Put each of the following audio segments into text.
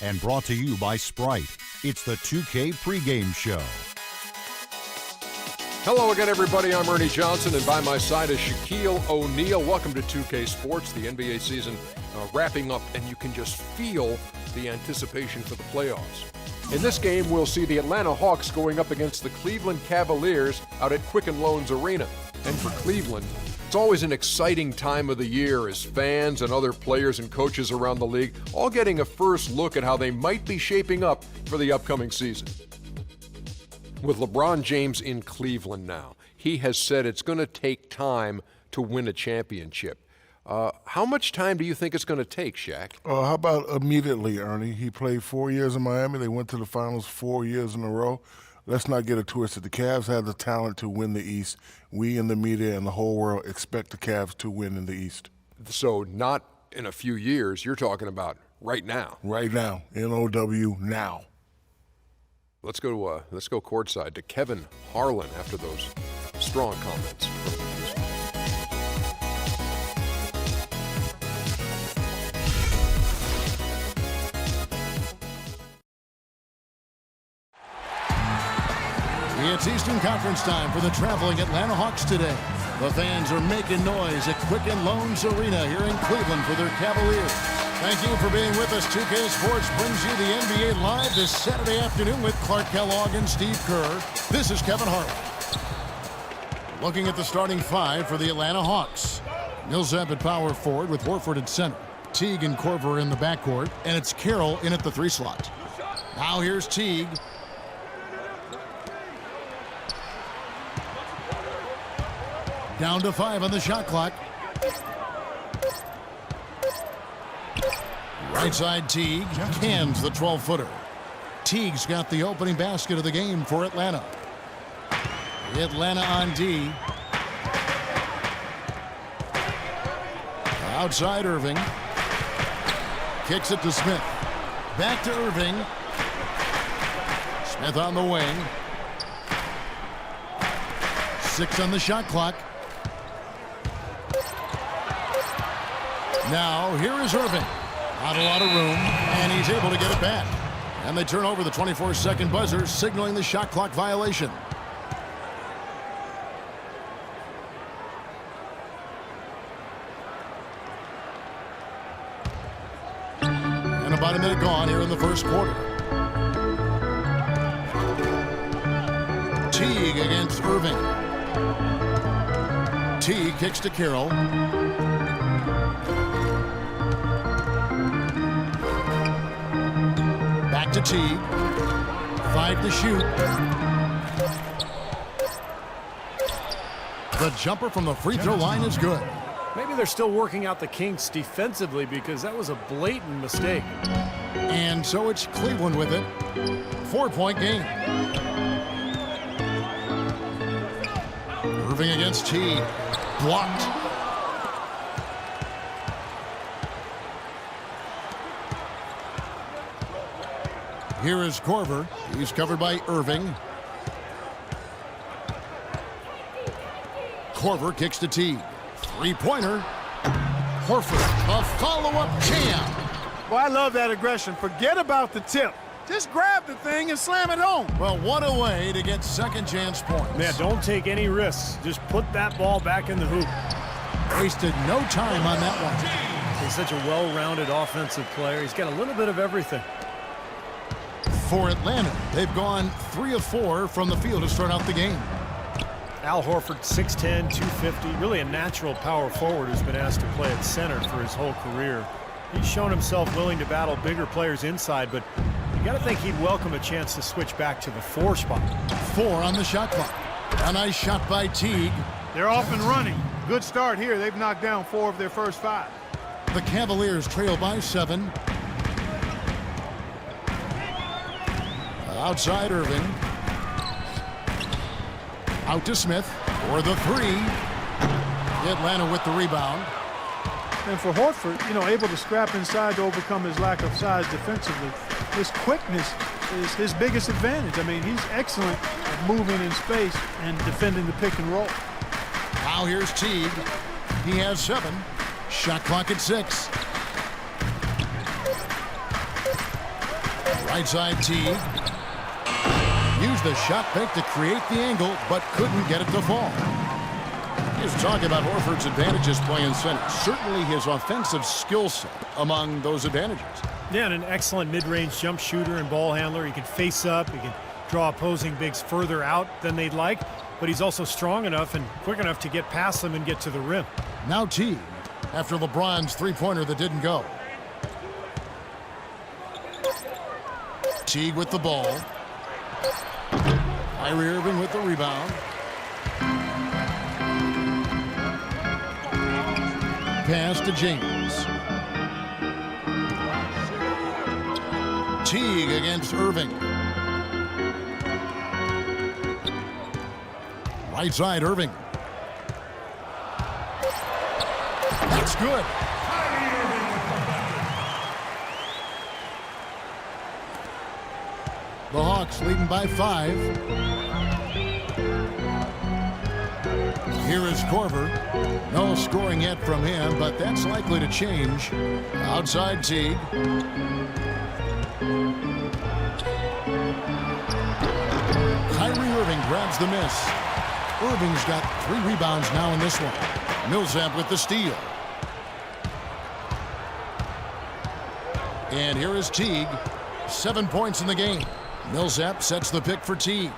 and brought to you by Sprite. It's the 2K pregame show. Hello again, everybody. I'm Ernie Johnson, and by my side is Shaquille O'Neal. Welcome to 2K Sports. The NBA season wrapping up, and you can just feel the anticipation for the playoffs. In this game, we'll see the Atlanta Hawks going up against the Cleveland Cavaliers out at Quicken Loans Arena. And for Cleveland, it's always an exciting time of the year as fans and other players and coaches around the league all getting a first look at how they might be shaping up for the upcoming season. With LeBron James in Cleveland now, he has said it's going to take time to win a championship. How much time do you think it's going to take, Shaq? How about immediately, Ernie? He played 4 years in Miami. They went to the finals 4 years in a row. Let's not get it twisted. The Cavs have the talent to win the East. We in the media and the whole world expect the Cavs to win in the East. So not in a few years. You're talking about right now. Right now. N-O-W, now. Let's go courtside to Kevin Harlan after those strong comments. It's Eastern Conference time for the traveling Atlanta Hawks today. The fans are making noise at Quicken Loans Arena here in Cleveland for their Cavaliers. Thank you for being with us. 2K Sports brings you the NBA Live this Saturday afternoon with Clark Kellogg and Steve Kerr. This is Kevin Harlan. Looking at the starting five for the Atlanta Hawks. Millsap at power forward with Horford at center. Teague and Korver in the backcourt, and it's Carroll in at the 3 slot. Now here's Teague. Down to 5 on the shot clock. Right side Teague cans the 12-footer. Teague's got the opening basket of the game for Atlanta. Atlanta on D. Outside Irving. Kicks it to Smith. Back to Irving. Smith on the wing. 6 on the shot clock. Now, here is Irving. Not a lot of room, and he's able to get it back. And they turn over the 24-second buzzer, signaling the shot clock violation. And about a minute gone here in the first quarter. Teague against Irving. Teague kicks to Carroll. Back to Teague. 5 to shoot. The jumper from the free throw line is good. Maybe they're still working out the kinks defensively because that was a blatant mistake. And so it's Cleveland with it. 4-point game. Irving against Teague. Blocked. Here is Korver. He's covered by Irving. Korver kicks to Teague. 3-pointer. Horford. A follow-up jam. Well, I love that aggression. Forget about the tip. Just grab the thing and slam it home. Well, what a way to get second chance points. Yeah, don't take any risks. Just put that ball back in the hoop. Wasted no time on that one. He's such a well-rounded offensive player. He's got a little bit of everything. For Atlanta, they've gone 3 of 4 from the field to start out the game. Al Horford, 6'10", 250, really a natural power forward who's been asked to play at center for his whole career. He's shown himself willing to battle bigger players inside, but you got to think he'd welcome a chance to switch back to the 4 spot. 4 on the shot clock. A nice shot by Teague. They're off and running. Good start here. They've knocked down 4 of their first 5. The Cavaliers trail by 7. Outside Irving. Out to Smith for the 3. Atlanta with the rebound. And for Horford, able to scrap inside to overcome his lack of size defensively. His quickness is his biggest advantage. I mean, he's excellent at moving in space and defending the pick and roll. Now here's Teague. He has 7. Shot clock at 6. Right side Teague. Used the shot fake to create the angle, but couldn't get it to fall. Just talking about Horford's advantages playing center. Certainly his offensive skill set among those advantages. Yeah, and an excellent mid-range jump shooter and ball handler. He can face up. He can draw opposing bigs further out than they'd like, but he's also strong enough and quick enough to get past them and get to the rim. Now Teague, after LeBron's three-pointer that didn't go. Teague with the ball. Kyrie Irving with the rebound. Pass to James. Teague against Irving. Right side, Irving. That's good. The Hawks leading by 5. Here is Korver. No scoring yet from him, but that's likely to change. Outside Teague. Kyrie Irving grabs the miss. Irving's got 3 rebounds now in this one. Millsap with the steal. And here is Teague. 7 points in the game. Millsap sets the pick for Teague.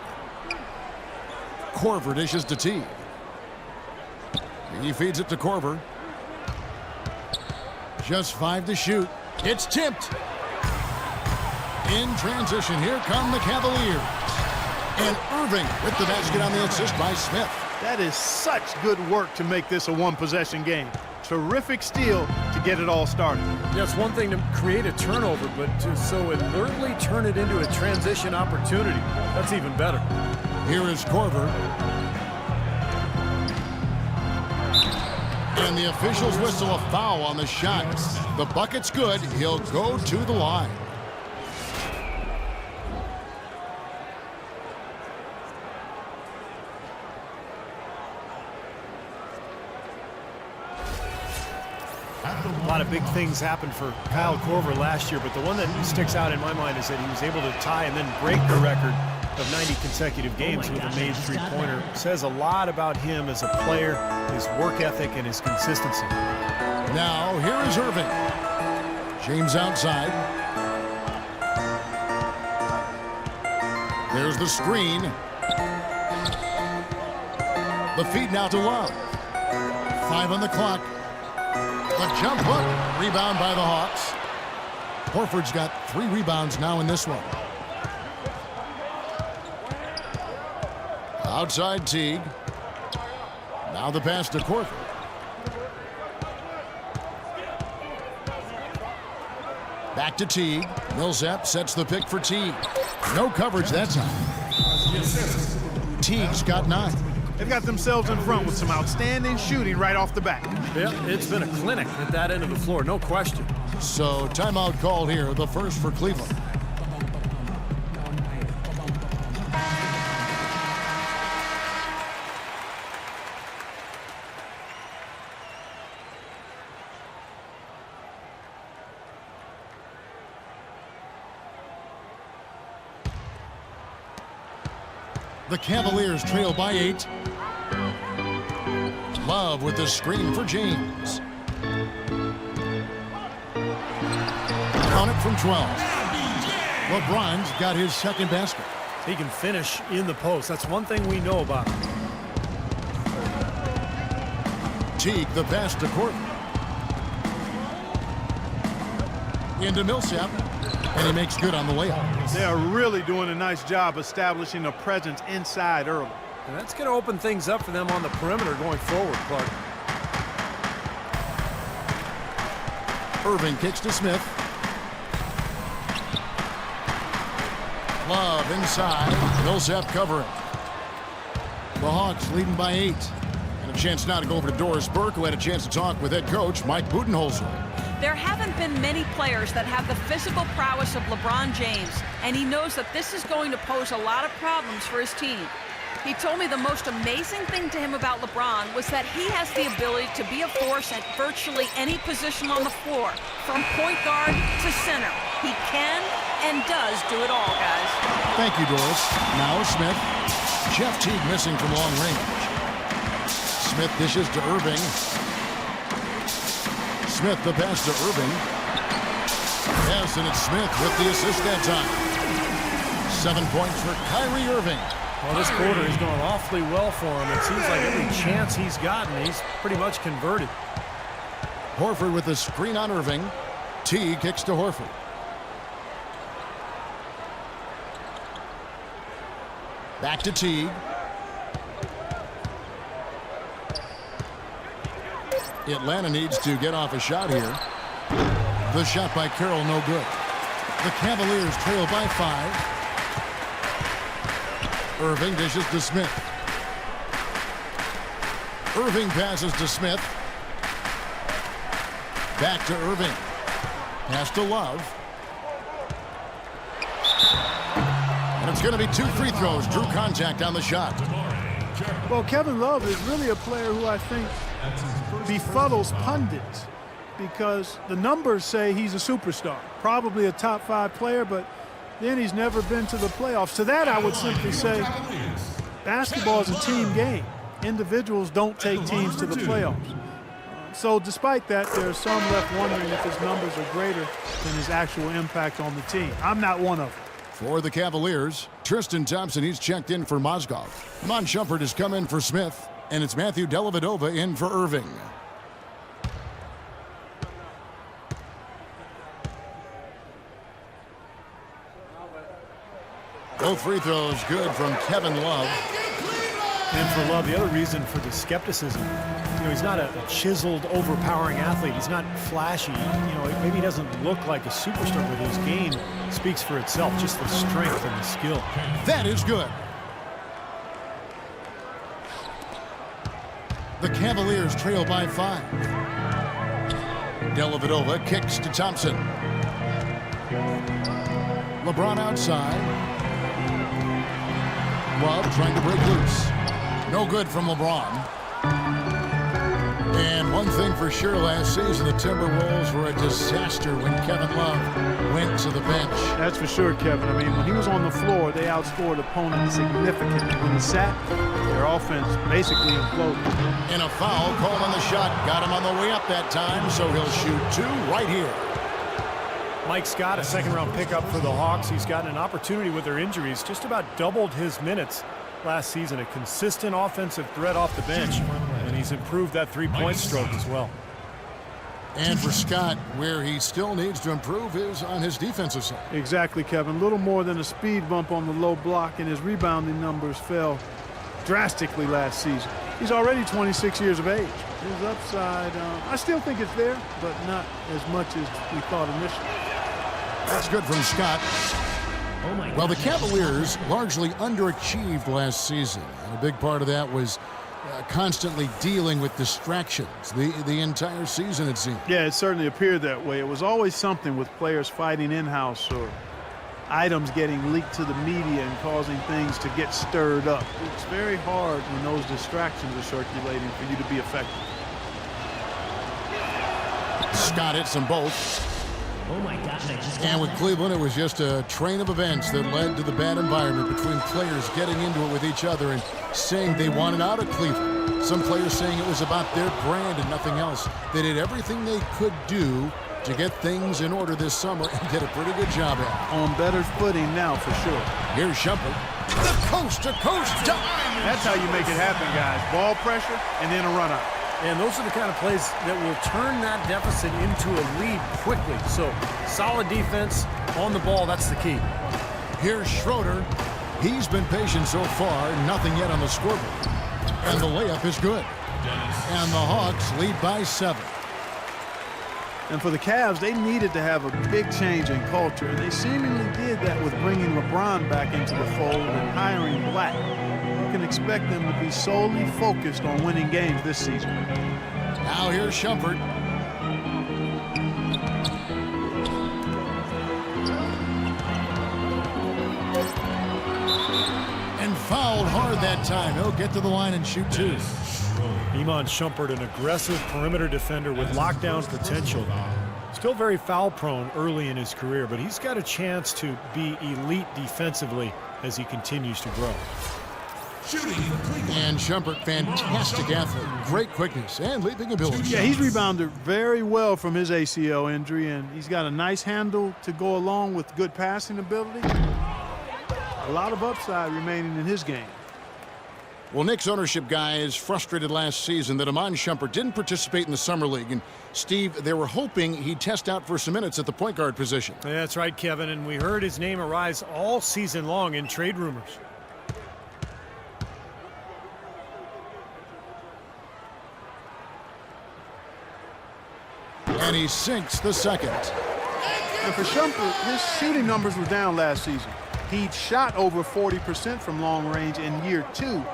Korver dishes to Teague. He feeds it to Korver. Just 5 to shoot. It's tipped. In transition, here come the Cavaliers. And Irving with the basket on the assist by Smith. That is such good work to make this a one-possession game. Terrific steal to get it all started. Yeah, it's one thing to create a turnover, but to so alertly turn it into a transition opportunity, that's even better. Here is Korver. And the officials whistle a foul on the shot. The bucket's good. He'll go to the line. A lot of big things happened for Kyle Korver last year, but the one that sticks out in my mind is that he was able to tie and then break the record of 90 consecutive games with a made three-pointer. Says a lot about him as a player, his work ethic, and his consistency. Now, here is Irving. James outside. There's the screen. The feed now to Love. 5 on the clock. The jump hook. Rebound by the Hawks. Horford's got 3 rebounds now in this one. Outside Teague. Now the pass to Korver. Back to Teague. Millsap sets the pick for Teague. No coverage that time. Teague's got 9. They've got themselves in front with some outstanding shooting right off the bat. Yeah, it's been a clinic at that end of the floor, no question. So timeout called here, the first for Cleveland. The Cavaliers trail by 8. Love with the screen for James. On it from 12. LeBron's got his second basket. He can finish in the post. That's one thing we know about him. Teague, the pass to Korver. Into Millsap. And he makes good on the layup. They are really doing a nice job establishing a presence inside early. And that's going to open things up for them on the perimeter going forward, Clark. Irving kicks to Smith. Love inside. Millsap covering. The Hawks leading by 8. And a chance now to go over to Doris Burke, who had a chance to talk with head coach Mike Budenholzer. There haven't been many players that have the physical prowess of LeBron James, and he knows that this is going to pose a lot of problems for his team. He told me the most amazing thing to him about LeBron was that he has the ability to be a force at virtually any position on the floor, from point guard to center. He can and does do it all, guys. Thank you, Doris. Now Smith. Jeff Teague missing from long range. Smith dishes to Irving. Smith the pass to Irving. Yes, and it's Smith with the assist that time. 7 points for Kyrie Irving. Well, this quarter is going awfully well for him. It seems like every chance he's gotten, he's pretty much converted. Horford with the screen on Irving. Teague kicks to Horford. Back to Teague. Atlanta needs to get off a shot here. The shot by Carroll, no good. The Cavaliers trail by 5. Irving dishes to Smith. Irving passes to Smith. Back to Irving. Pass to Love. And it's going to be 2 free throws. Drew contact on the shot. Well, Kevin Love is really a player who I think befuddles pundits because the numbers say he's a superstar, probably a top 5 player, but then he's never been to the playoffs. To that, I would simply say basketball is a team game. Individuals don't take teams to the playoffs. So despite that, there are some left wondering if his numbers are greater than his actual impact on the team. I'm not one of them. For the Cavaliers, Tristan Thompson, he's checked in for Mozgov. Mon Shumpert has come in for Smith, and it's Matthew Dellavedova in for Irving. Both free throws good from Kevin Love. And for Love, the other reason for the skepticism, he's not a chiseled, overpowering athlete. He's not flashy. Maybe he doesn't look like a superstar, but his game speaks for itself, just the strength and the skill. That is good. The Cavaliers trail by 5. Dellavedova kicks to Thompson. LeBron outside. Love trying to break loose. No good from LeBron. And one thing for sure, last season, the Timberwolves were a disaster when Kevin Love went to the bench. That's for sure, Kevin. I mean, when he was on the floor, they outscored opponents significantly. When he sat, their offense basically imploded. And a foul called on the shot. Got him on the way up that time, so he'll shoot 2 right here. Mike Scott, a second-round pickup for the Hawks. He's gotten an opportunity with their injuries, just about doubled his minutes last season. A consistent offensive threat off the bench, and he's improved that three-point stroke as well. And for Scott, where he still needs to improve is on his defensive side. Exactly, Kevin. Little more than a speed bump on the low block, and his rebounding numbers fell drastically last season. He's already 26 years of age. His upside, I still think it's there, but not as much as we thought initially. That's good from Scott. Well, the Cavaliers largely underachieved last season, and a big part of that was constantly dealing with distractions the entire season, it seemed. Yeah, it certainly appeared that way. It was always something with players fighting in-house or items getting leaked to the media and causing things to get stirred up. It's very hard when those distractions are circulating for you to be effective. Scott hits them both. Oh my God, and with Cleveland, it was just a train of events that led to the bad environment between players getting into it with each other and saying they wanted out of Cleveland. Some players saying it was about their brand and nothing else. They did everything they could do to get things in order this summer and did a pretty good job at it. On better footing now, for sure. Here's Shumpert. The coast-to-coast dime! That's how you make it happen, guys. Ball pressure and then a run-out. And those are the kind of plays that will turn that deficit into a lead quickly. So solid defense on the ball, that's the key. Here's Schroeder. He's been patient so far, nothing yet on the scoreboard. And the layup is good. And the Hawks lead by 7. And for the Cavs, they needed to have a big change in culture, and they seemingly did that with bringing LeBron back into the fold and hiring Black. You can expect them to be solely focused on winning games this season. Now here's Shumpert. And fouled hard that time. He'll get to the line and shoot 2. Iman Shumpert, an aggressive perimeter defender with lockdown potential. Still very foul prone early in his career, but he's got a chance to be elite defensively as he continues to grow. And Shumpert, fantastic athlete, great quickness and leaping ability. Yeah, he's rebounded very well from his ACL injury, and he's got a nice handle to go along with good passing ability. A lot of upside remaining in his game. Well, Knicks ownership guys frustrated last season that Iman Shumpert didn't participate in the Summer League. And, Steve, they were hoping he'd test out for some minutes at the point guard position. Yeah, that's right, Kevin, and we heard his name arise all season long in trade rumors. And he sinks the second. And for Shumpert, his shooting numbers were down last season. He'd shot over 40% from long range in year 2,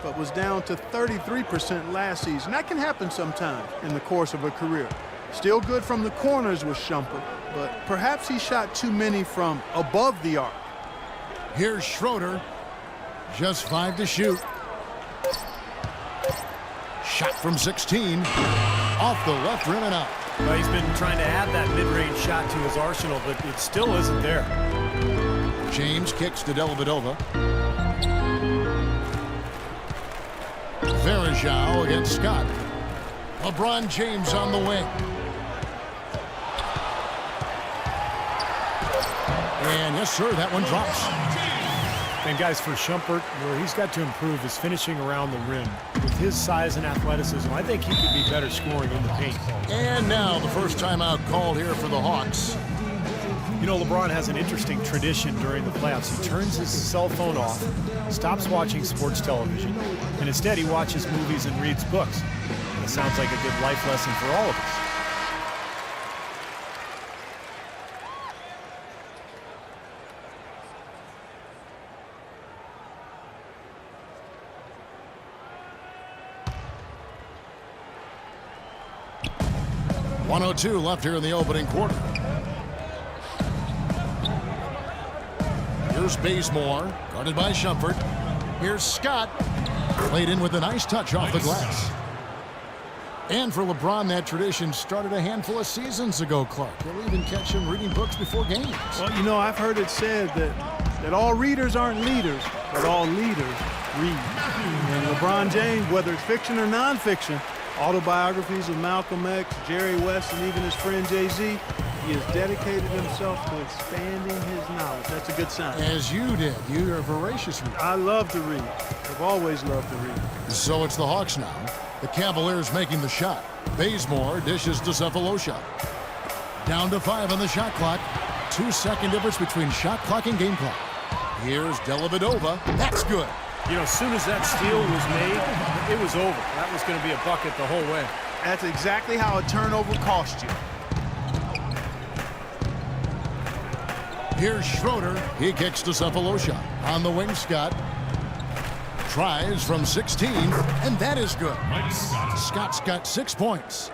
but was down to 33% last season. That can happen sometimes in the course of a career. Still good from the corners with Shumpert, but perhaps he shot too many from above the arc. Here's Schroeder. Just 5 to shoot. Shot from 16. Off the left rim and out. Well, he's been trying to add that mid-range shot to his arsenal, but it still isn't there. James kicks to Dellavedova. Verajao against Scott. LeBron James on the wing. And yes, sir, that one drops. And guys, for Shumpert, where he's got to improve is finishing around the rim. With his size and athleticism, I think he could be better scoring in the paint. And now the first timeout called here for the Hawks. You know, LeBron has an interesting tradition during the playoffs. He turns his cell phone off, stops watching sports television, and instead he watches movies and reads books. And it sounds like a good life lesson for all of us. .102 left here in the opening quarter. Here's Bazemore, guarded by Shumpert. Here's Scott, played in with a nice touch off the glass. And for LeBron, that tradition started a handful of seasons ago, Clark. You'll even catch him reading books before games. Well, you know, I've heard it said that all readers aren't leaders, but all leaders read. And LeBron James, whether it's fiction or nonfiction, autobiographies of Malcolm X, Jerry West, and even his friend Jay-Z, he has dedicated himself to expanding his knowledge. That's a good sign. As you did. You are a voracious reader. I love to read. I've always loved to read. So it's the Hawks now. The Cavaliers making the shot. Bazemore dishes to Cephalosha. Down to 5 on the shot clock. 2-second difference between shot clock and game clock. Here's Dellavedova. That's good. You know, as soon as that steal was made, it was over. That was going to be a bucket the whole way. That's exactly how a turnover cost you. Here's Schroeder. He kicks to Cephalosha. On the wing, Scott. Tries from 16, and that is good. Scott's got 6 points.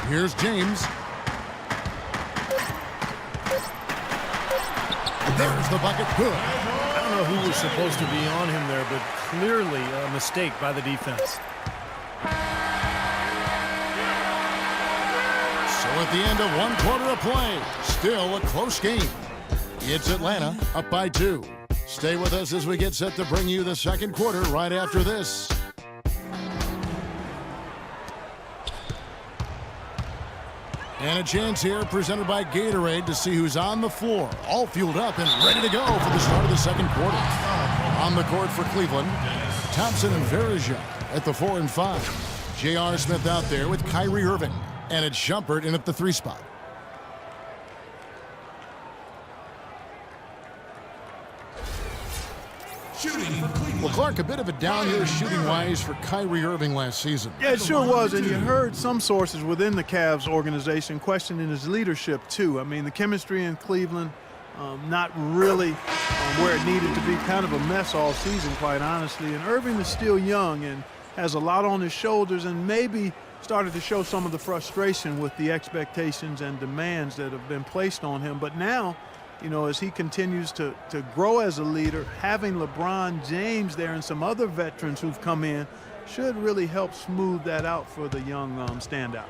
Here's James. There's the bucket. Good. I don't know who was supposed to be on him there, but clearly a mistake by the defense. So at the end of 1 quarter of play, still a close game. It's Atlanta up by 2. Stay with us as we get set to bring you the second quarter right after this. And a chance here presented by Gatorade to see who's on the floor, all fueled up and ready to go for the start of the second quarter. On the court for Cleveland, Thompson and Verajao at the 4 and 5. J.R. Smith out there with Kyrie Irving, and it's Shumpert in at the 3 spot. Well, Clark, a bit of a down year shooting-wise for Kyrie Irving last season. Yeah, it sure was, and you heard some sources within the Cavs organization questioning his leadership, too. I mean, the chemistry in Cleveland, not really where it needed to be, kind of a mess all season, quite honestly. And Irving is still young and has a lot on his shoulders and maybe started to show some of the frustration with the expectations and demands that have been placed on him. But now, you know, as he continues to grow as a leader, having LeBron James there and some other veterans who've come in should really help smooth that out for the young standout.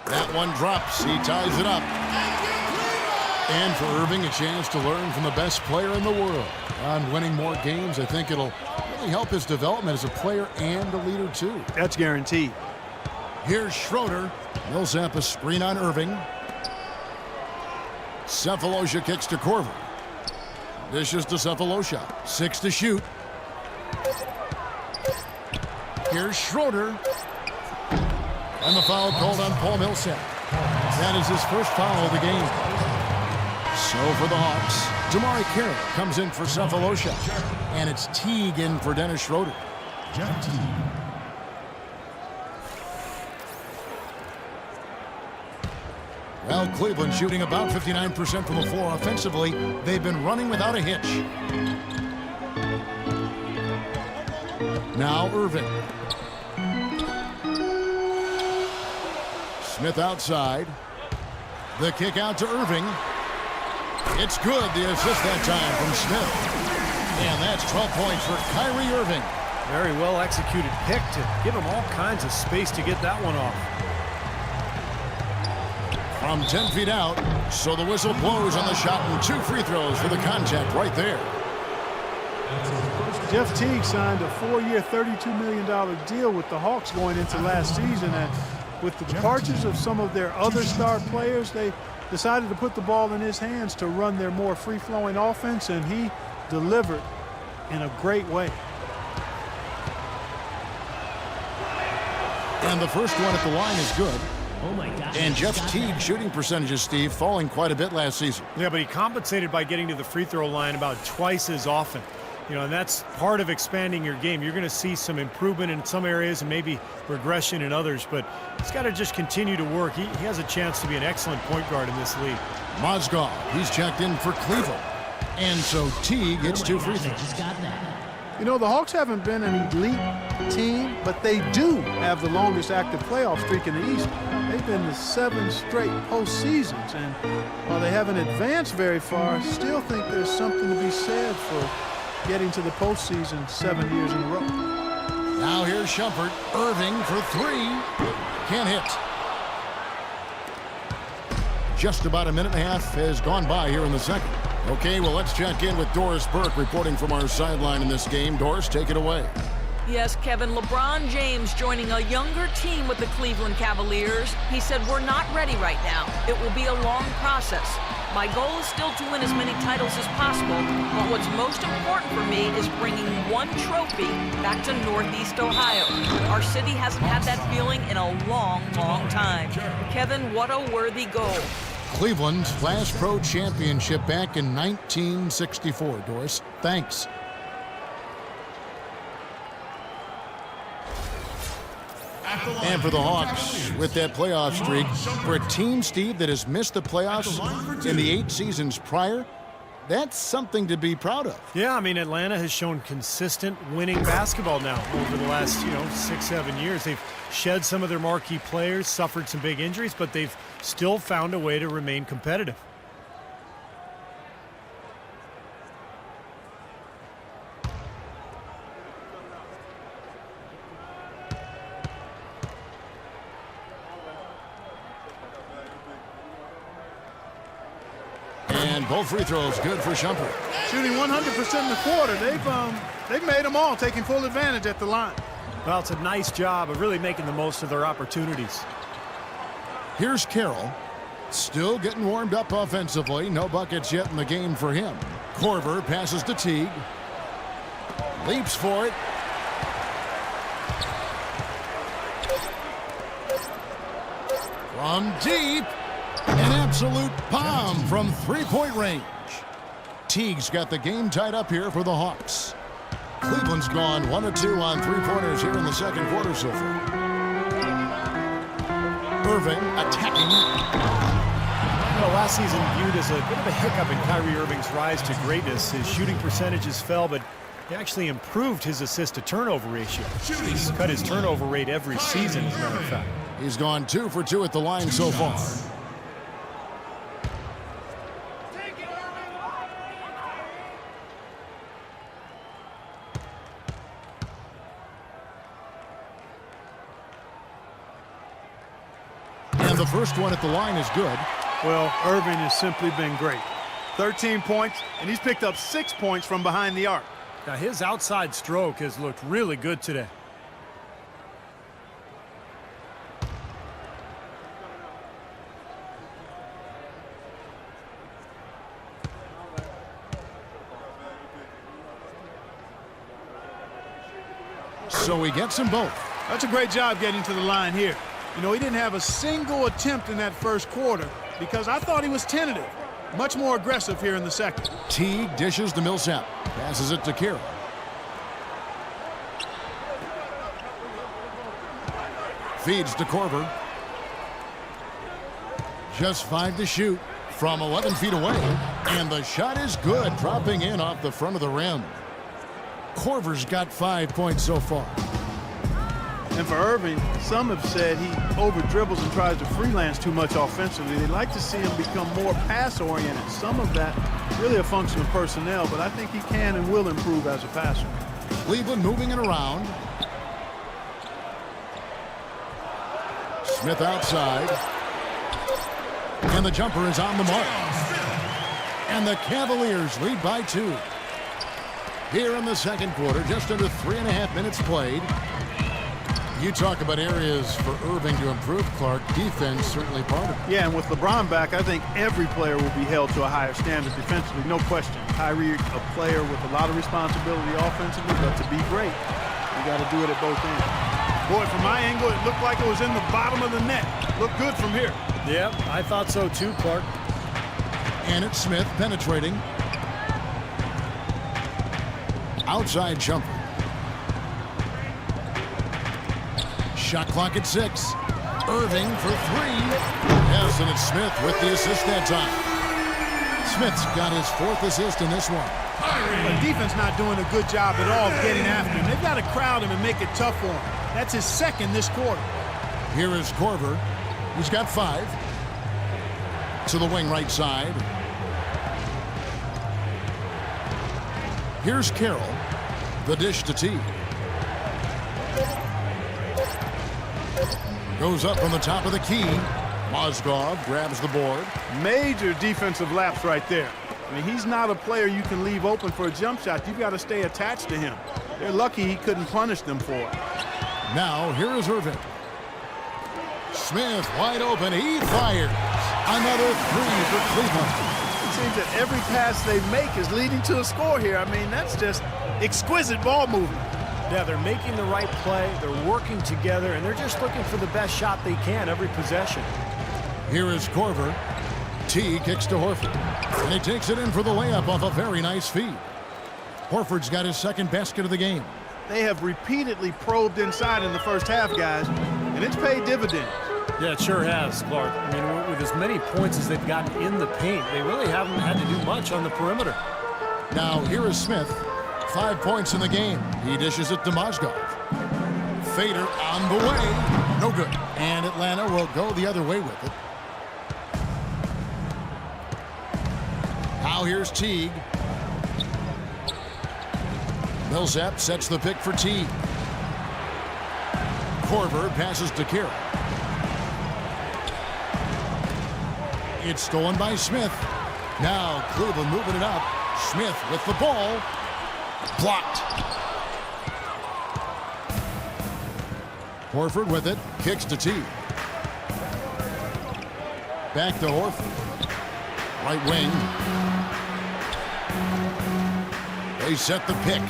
That one drops. He ties it up. And for Irving, a chance to learn from the best player in the world. On winning more games, I think it'll really help his development as a player and a leader, too. That's guaranteed. Here's Schroeder. Millsap a screen on Irving. Cephalosha kicks to Korver. Dishes to Cephalosha. 6 to shoot. Here's Schroeder. And the foul called on Paul Millsap. That is his first foul of the game. So for the Hawks, Damari Carroll comes in for Cephalosha. And it's Teague in for Dennis Schroeder. Jeff Teague. Well, Cleveland shooting about 59% from the floor offensively. They've been running without a hitch. Now Irving. Smith outside. The kick out to Irving. It's good. The assist that time from Smith. And that's 12 points for Kyrie Irving. Very well executed pick to give him all kinds of space to get that one off. From 10 feet out, so the whistle blows on the shot and 2 free throws for the contact right there. Jeff Teague signed a 4-year, $32 million deal with the Hawks going into last season. And with the departures of some of their other star players, they decided to put the ball in his hands to run their more free-flowing offense, and he delivered in a great way. And the first one at the line is good. Oh my God. And Jeff Teague's shooting percentages, Steve, falling quite a bit last season. Yeah, but he compensated by getting to the free throw line about twice as often. You know, and that's part of expanding your game. You're going to see some improvement in some areas and maybe regression in others, but he's got to just continue to work. He has a chance to be an excellent point guard in this league. Mozgov, he's checked in for Cleveland. And so Teague gets 2 free throws. Just got that. You know, the Hawks haven't been an elite team, but they do have the longest active playoff streak in the East. They've been to 7 straight postseasons, and while they haven't advanced very far, I still think there's something to be said for getting to the postseason 7 years in a row. Now here's Shumpert. Irving for 3. Can't hit. Just about a minute and a half has gone by here in the second. Okay, well, let's check in with Doris Burke reporting from our sideline in this game. Doris, take it away. Yes, Kevin, LeBron James joining a younger team with the Cleveland Cavaliers. He said, "We're not ready right now. It will be a long process. My goal is still to win as many titles as possible, but what's most important for me is bringing one trophy back to Northeast Ohio. Our city hasn't had that feeling in a long, long time." Kevin, what a worthy goal. Cleveland's last pro championship back in 1964, Doris. Thanks. And for the Hawks, with that playoff streak, for a team, Steve, that has missed the playoffs in the 8 seasons prior, that's something to be proud of. Yeah, I mean, Atlanta has shown consistent winning basketball now over the last, 6, 7 years. They've shed some of their marquee players, suffered some big injuries, but they've still found a way to remain competitive. And both free throws good for Shumpert. Shooting 100% in the quarter. They've made them all, taking full advantage at the line. Well, it's a nice job of really making the most of their opportunities. Here's Carroll. Still getting warmed up offensively. No buckets yet in the game for him. Korver passes to Teague. Leaps for it. From deep. An absolute bomb from 3-point range. Teague's got the game tied up here for the Hawks. Cleveland's gone 1 of 2 on 3-pointers here in the second quarter so far. Irving attacking. Last season viewed as a bit of a hiccup in Kyrie Irving's rise to greatness. His shooting percentages fell, but he actually improved his assist-to-turnover ratio. He's cut his turnover rate every season, as a matter of fact. He's gone 2 for 2 at the line so far. The first one at the line is good. Well, Irving has simply been great. 13 points, and he's picked up 6 points from behind the arc. Now, his outside stroke has looked really good today. So he gets them both. That's a great job getting to the line here. You know, he didn't have a single attempt in that first quarter because I thought he was tentative. Much more aggressive here in the second. Teague dishes to Millsap. Passes it to Carroll. Feeds to Korver. Just 5 to shoot from 11 feet away. And the shot is good, dropping in off the front of the rim. Korver's got 5 points so far. And for Irving, some have said he over-dribbles and tries to freelance too much offensively. They'd like to see him become more pass-oriented. Some of that really a function of personnel, but I think he can and will improve as a passer. Cleveland moving it around. Smith outside. And the jumper is on the mark. And the Cavaliers lead by 2. Here in the second quarter, just under 3.5 minutes played. You talk about areas for Irving to improve, Clark. Defense certainly part of it. Yeah, and with LeBron back, I think every player will be held to a higher standard defensively, no question. Kyrie, a player with a lot of responsibility offensively, but to be great, you got to do it at both ends. Boy, from my angle, it looked like it was in the bottom of the net. Looked good from here. Yep, I thought so too, Clark. And it's Smith penetrating. Outside jumper. Shot clock at 6. Irving for 3. Yes, and it's Smith with the assist that time. Smith's got his 4th assist in this one. The defense not doing a good job at all of getting after him. They've got to crowd him and make it tough for him. That's his 2nd this quarter. Here is Korver. He's got 5. To the wing right side. Here's Carroll. The dish to T. Goes up on the top of the key. Mozgov grabs the board. Major defensive lapse right there. I mean, he's not a player you can leave open for a jump shot. You've got to stay attached to him. They're lucky he couldn't punish them for it. Now, here is Irving. Smith wide open. He fires. Another 3 for Cleveland. It seems that every pass they make is leading to a score here. I mean, that's just exquisite ball movement. Yeah, they're making the right play, they're working together, and they're just looking for the best shot they can every possession. Here is Korver. T kicks to Horford. And he takes it in for the layup off a very nice feed. Horford's got his 2nd basket of the game. They have repeatedly probed inside in the first half, guys, and it's paid dividends. Yeah, it sure has, Clark. I mean, with as many points as they've gotten in the paint, they really haven't had to do much on the perimeter. Now, here is Smith. 5 points in the game. He dishes it to Mozgov. Fader on the way. No good. And Atlanta will go the other way with it. Now here's Teague. Millsap sets the pick for Teague. Korver passes to Carroll. It's stolen by Smith. Now Cleveland moving it up. Smith with the ball. Blocked. Horford with it. Kicks to T. Back to Horford. Right wing. They set the pick.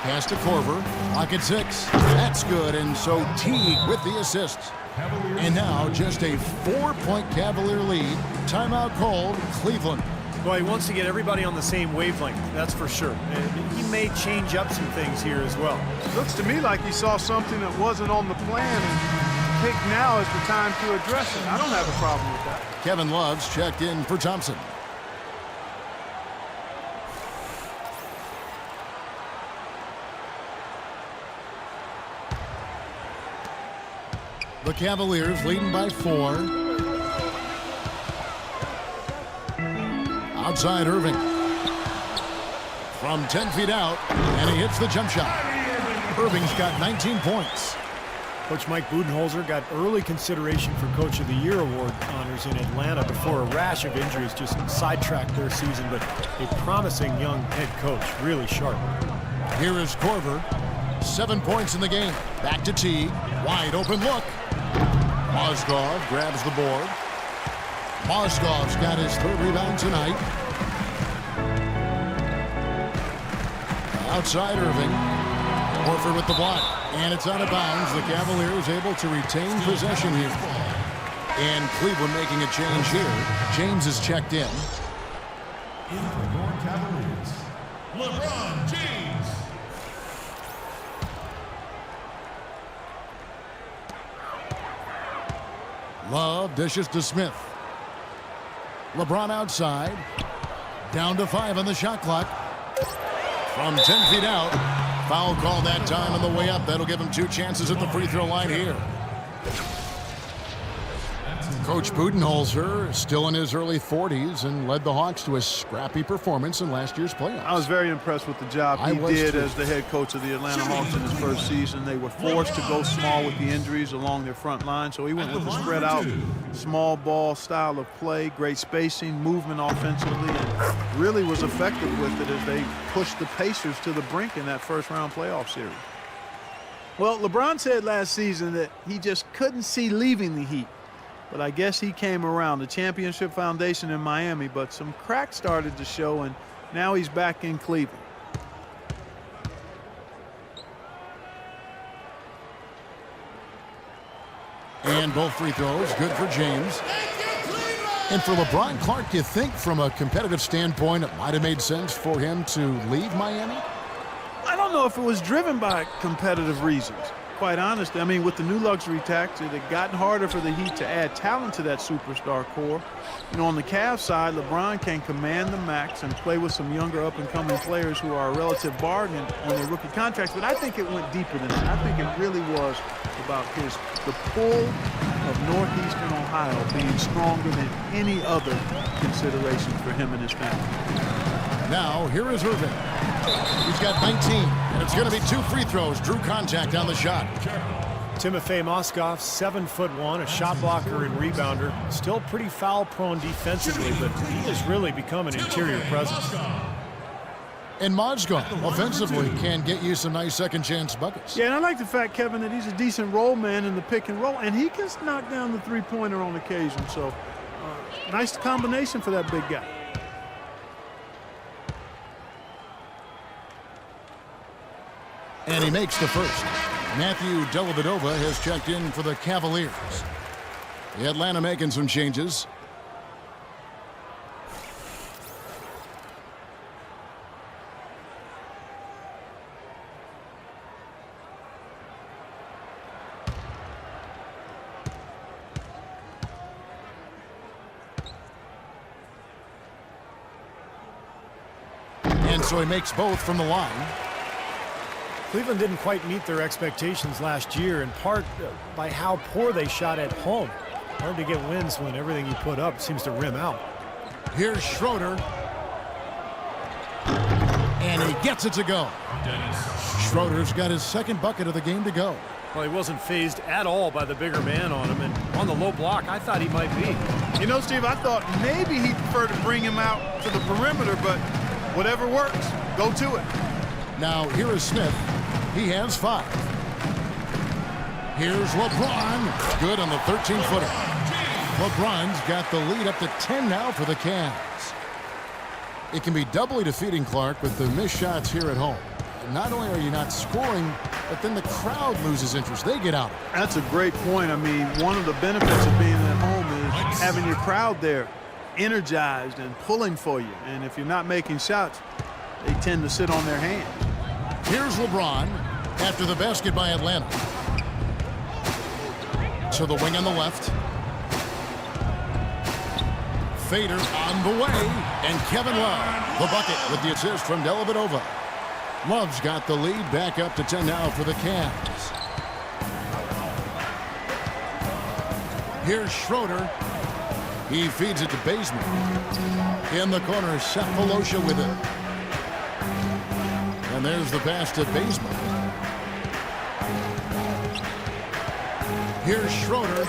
Pass to Korver. Clock at 6. That's good. And so Teague with the assist. And now just a 4-point Cavalier lead. Timeout called. Cleveland. Well, he wants to get everybody on the same wavelength, that's for sure. And he may change up some things here as well. Looks to me like he saw something that wasn't on the plan, and pick now is the time to address it. I don't have a problem with that. Kevin Love's checked in for Thompson. The Cavaliers leading by 4. Outside Irving. From 10 feet out, and he hits the jump shot. Irving's got 19 points. Coach Mike Budenholzer got early consideration for Coach of the Year award honors in Atlanta before a rash of injuries just sidetracked their season, but a promising young head coach, really sharp. Here is Korver. 7 points in the game. Back to Teague. Wide open look. Mozgov grabs the board. Mozgov's got his 3rd rebound tonight. Outside Irving. Horford with the block. And it's out of bounds. The Cavaliers able to retain possession here. And Cleveland making a change here. James is checked in. In for your Cavaliers, LeBron James. Love dishes to Smith. LeBron outside. Down to 5 on the shot clock. From 10 feet out. Foul call that time on the way up. That'll give him 2 chances at the free throw line here. Coach Budenholzer still in his early 40s and led the Hawks to a scrappy performance in last year's playoffs. I was very impressed with the job he did as the head coach of the Atlanta Hawks in his first season. They were forced to go small with the injuries along their front line, so he went with a spread out, small ball style of play, great spacing, movement offensively, and really was effective with it as they pushed the Pacers to the brink in that first-round playoff series. Well, LeBron said last season that he just couldn't see leaving the Heat. But I guess he came around. The championship foundation in Miami, but some cracks started to show, and now he's back in Cleveland. And both free throws, good for James. And for LeBron, Clark, you think from a competitive standpoint it might have made sense for him to leave Miami? I don't know if it was driven by competitive reasons. Quite honestly, I mean, with the new luxury tax, it had gotten harder for the Heat to add talent to that superstar core. You know, on the Cavs side, LeBron can command the max and play with some younger up-and-coming players who are a relative bargain on their rookie contracts. But I think it went deeper than that. I think it really was about the pull of Northeastern Ohio being stronger than any other consideration for him and his family. Now, here is Irving. He's got 19, and it's going to be 2 free throws. Drew contact on the shot. Timofey Mozgov, 7'1", a shot blocker and rebounder. Still pretty foul-prone defensively, but he has really become an interior presence. And Mozgov, offensively, can get you some nice second-chance buckets. Yeah, and I like the fact, Kevin, that he's a decent roll man in the pick and roll, and he can knock down the three-pointer on occasion. So, nice combination for that big guy. And he makes the first. Matthew Dellavedova has checked in for the Cavaliers. The Atlanta making some changes. And so he makes both from the line. Cleveland didn't quite meet their expectations last year, in part by how poor they shot at home. Hard to get wins when everything you put up seems to rim out. Here's Schroeder. And he gets it to go. Schroeder's got his 2nd bucket of the game to go. Well, he wasn't phased at all by the bigger man on him, and on the low block, I thought he might be. You know, Steve, I thought maybe he'd prefer to bring him out to the perimeter, but whatever works, go to it. Now, here is Smith. He has 5. Here's LeBron. Good on the 13-footer. LeBron's got the lead up to 10 now for the Cavs. It can be doubly defeating, Clark, with the missed shots here at home. Not only are you not scoring, but then the crowd loses interest. They get out. That's a great point. I mean, one of the benefits of being at home is having your crowd there energized and pulling for you. And if you're not making shots, they tend to sit on their hands. Here's LeBron after the basket by Atlanta. To the wing on the left. Fader on the way. And Kevin Love, the bucket with the assist from Dellavedova. Love's got the lead back up to 10 now for the Cavs. Here's Schroeder. He feeds it to Bazemore. In the corner, Seth Pelosha with it. And there's the pass to Bazemore. Here's Schroeder.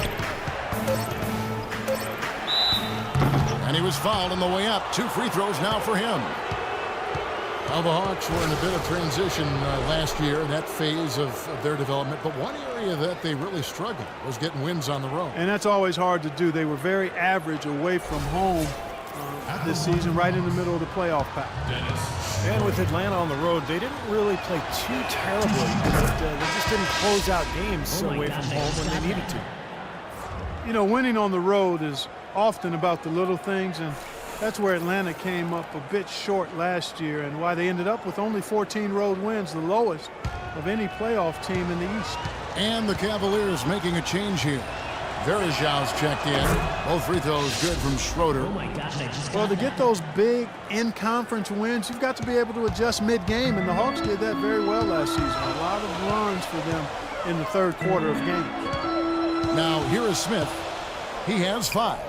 And he was fouled on the way up. 2 free throws now for him. Well, the Hawks were in a bit of transition last year in that phase of their development. But one area that they really struggled was getting wins on the road. And that's always hard to do. They were very average away from home this season, right in the middle of the playoff pack. And with Atlanta on the road, they didn't really play too terribly, but they just didn't close out games away from home when they needed to. You know, winning on the road is often about the little things, and that's where Atlanta came up a bit short last year and why they ended up with only 14 road wins, the lowest of any playoff team in the East. And the Cavaliers making a change here. Verajau's checked in. Both free throws good from Schroeder. Well, to get those big in-conference wins, you've got to be able to adjust mid-game, and the Hawks did that very well last season. A lot of runs for them in the third quarter of games. Now, here is Smith. He has 5.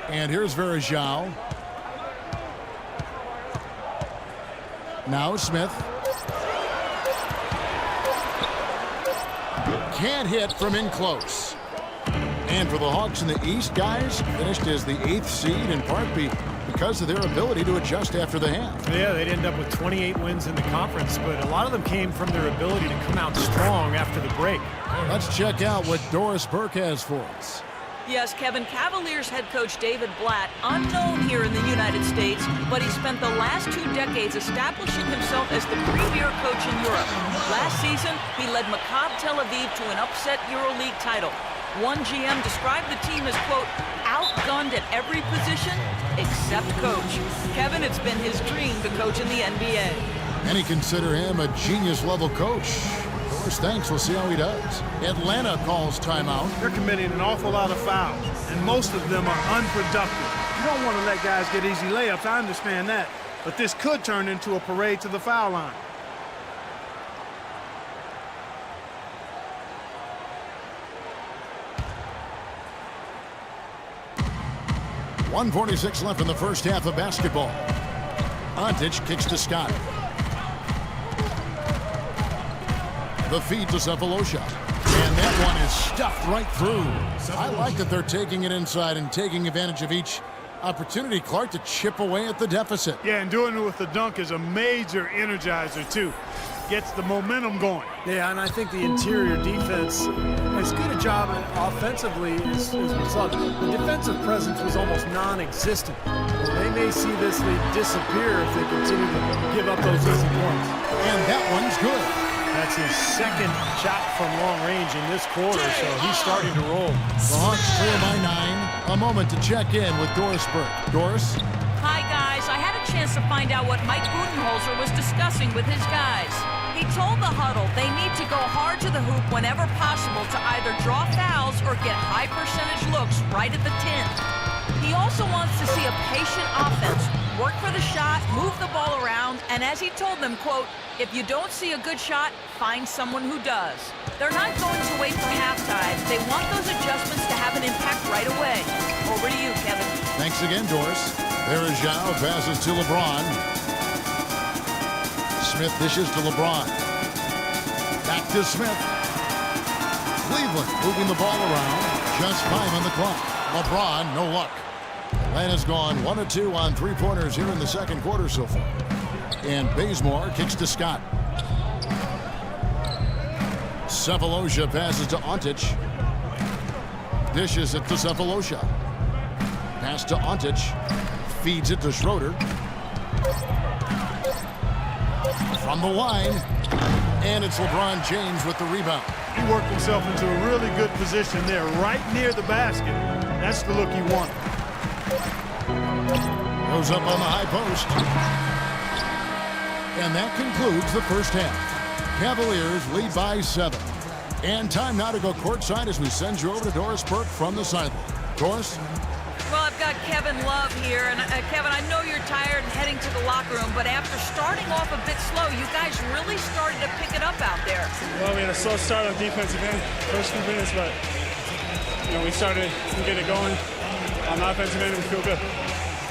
And here's Verajau. Now Smith. Can't hit from in close. And for the Hawks in the East, guys, finished as the 8th seed in part because of their ability to adjust after the half. Yeah, they'd end up with 28 wins in the conference, but a lot of them came from their ability to come out strong after the break. Let's check out what Doris Burke has for us. Yes, Kevin, Cavaliers head coach David Blatt, unknown here in the United States, but he spent the last 2 decades establishing himself as the premier coach in Europe. Last season, he led Maccabi Tel Aviv to an upset EuroLeague title. One GM described the team as, quote, outgunned at every position except coach. Kevin, it's been his dream to coach in the NBA. Many consider him a genius-level coach. Of course, thanks. We'll see how he does. Atlanta calls timeout. They're committing an awful lot of fouls, and most of them are unproductive. You don't want to let guys get easy layups. I understand that. But this could turn into a parade to the foul line. .146 left in the first half of basketball. Ontic kicks to Scott. The feed to Cephalosha. And that one is stuffed right through. I like that they're taking it inside and taking advantage of each opportunity, Clark, to chip away at the deficit. Yeah, and doing it with the dunk is a major energizer, too. Gets the momentum going. Yeah, and I think the interior defense, as good a job offensively as we saw, the defensive presence was almost non-existent. They may see this lead disappear if they continue to give up those easy points. And that one's good. That's his second shot from long range in this quarter, so he's starting to roll. The Hawks trail by 9. A moment to check in with Doris Burke. Doris? Hi, guys. I had a chance to find out what Mike Budenholzer was discussing with his guys. He told the huddle they need to go hard to the hoop whenever possible to either draw fouls or get high percentage looks right at the 10. He also wants to see a patient offense, work for the shot, move the ball around, and as he told them, quote, if you don't see a good shot, find someone who does. They're not going to wait for halftime. They want those adjustments to have an impact right away. Over to you, Kevin. Thanks again, Doris. Verajau passes to LeBron. Smith dishes to LeBron. Back to Smith. Cleveland moving the ball around. Just 5 on the clock. LeBron, no luck. Atlanta's gone 1 of 2 on 3-pointers here in the second quarter so far. And Bazemore kicks to Scott. Cephalosha passes to Ontic. Dishes it to Cephalosha. Pass to Ontic. Feeds it to Schroeder. From the line. And it's LeBron James with the rebound. He worked himself into a really good position there, right near the basket. That's the look he wanted. Goes up on the high post. And that concludes the first half. Cavaliers lead by 7. And time now to go courtside as we send you over to Doris Burke from the sideline. Doris? Well, I've got Kevin Love here, and Kevin, I know you're tired and heading to the locker room, but after starting off a bit slow, you guys really started to pick it up out there. Well, we had a slow start on defensive end, first few minutes, but we started to get it going. On the offensive end, we feel good.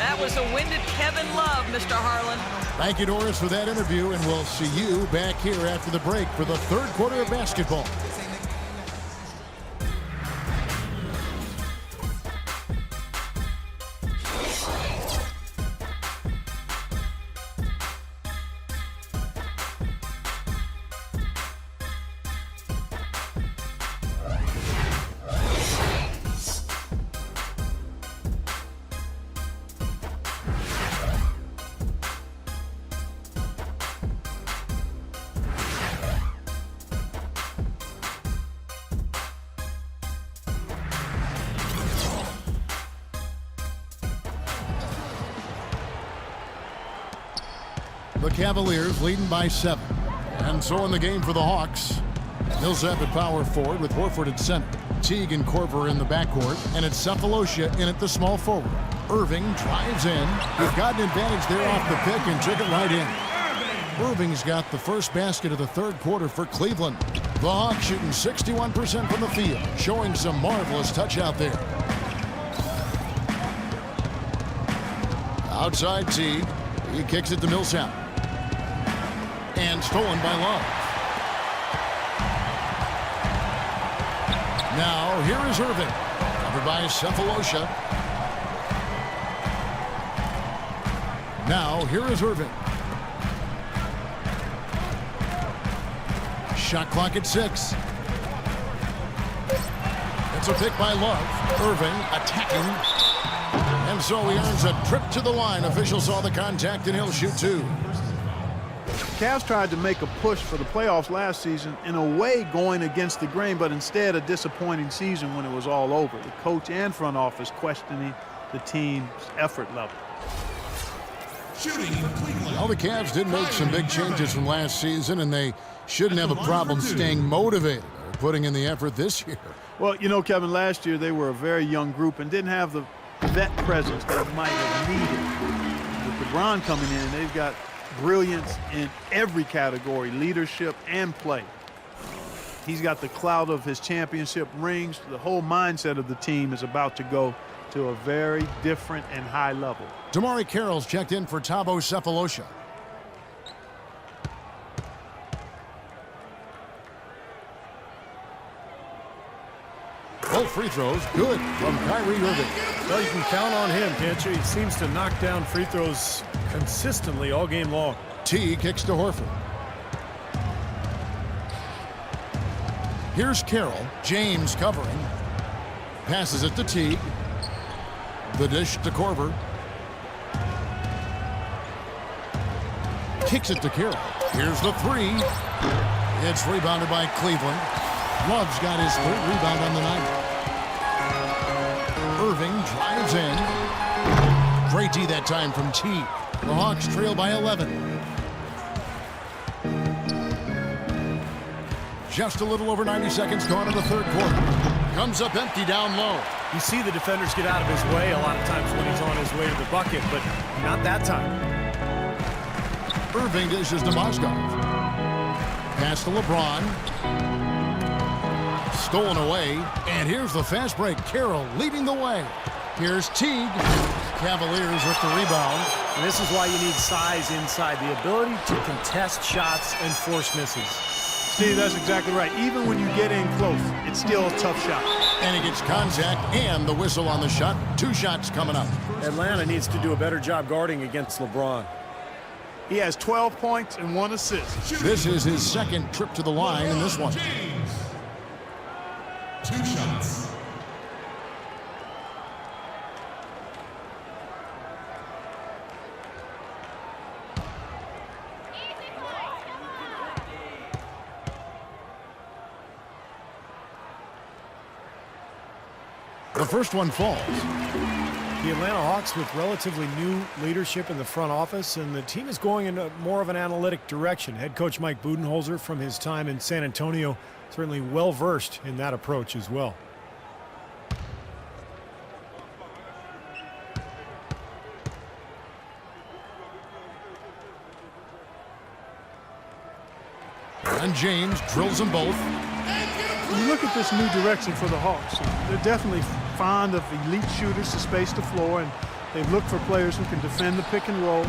That was a winded Kevin Love, Mr. Harlan. Thank you, Doris, for that interview, and we'll see you back here after the break for the third quarter of basketball. The Cavaliers leading by 7. And so in the game for the Hawks, Millsap at power forward with Horford at center. Teague and Korver in the backcourt, and it's Cephalosha in at the small forward. Irving drives in. He's got an advantage there off the pick and took it right in. Irving's got the first basket of the third quarter for Cleveland. The Hawks shooting 61% from the field, showing some marvelous touch out there. Outside Teague. He kicks it to Millsap. And stolen by Love. Now, here is Irving. Covered by Cephalosha. Now, here is Irving. Shot clock at 6. It's a pick by Love. Irving attacking. And so he earns a trip to the line. Officials saw the contact, and he'll shoot 2. Cavs tried to make a push for the playoffs last season, in a way going against the grain, but instead a disappointing season when it was all over. The coach and front office questioning the team's effort level. Well, the Cavs did make some big changes from last season, and they shouldn't have a problem staying motivated or putting in the effort this year. Well, you know, Kevin, last year they were a very young group and didn't have the vet presence they might have needed. With LeBron coming in, they've got brilliance in every category, leadership and play. He's got the clout of his championship rings. The whole mindset of the team is about to go to a very different and high level. Damari Carroll's checked in for Thabo Cephalosha. Both free throws good from Kyrie Irving. Well, you can count on him, can't you? He seems to knock down free throws consistently all game long. T kicks to Horford. Here's Carroll. James covering. Passes it to Teague. The dish to Korver. Kicks it to Carroll. Here's the 3. It's rebounded by Cleveland. Love's got his 3rd rebound on the night. Irving drives in. Great D that time from Teague. The Hawks trail by 11. Just a little over 90 seconds gone in the third quarter. Comes up empty down low. You see the defenders get out of his way a lot of times when he's on his way to the bucket, but not that time. Irving dishes to Mozgov. Pass to LeBron. Stolen away, and here's the fast break. Carroll leading the way. Here's Teague. Cavaliers with the rebound. And this is why you need size inside, the ability to contest shots and force misses. Steve, that's exactly right. Even when you get in close, it's still a tough shot. And he gets contact and the whistle on the shot. 2 shots coming up. Atlanta needs to do a better job guarding against LeBron. He has 12 points and 1 assist. This is his 2nd trip to the line in this one. 2 shots. The first one falls. The Atlanta Hawks with relatively new leadership in the front office, and the team is going in more of an analytic direction. Head coach Mike Budenholzer, from his time in San Antonio, certainly well-versed in that approach as well. And James drills them both. When you look at this new direction for the Hawks, they're definitely fond of elite shooters to space the floor, and They've looked for players who can defend the pick and roll.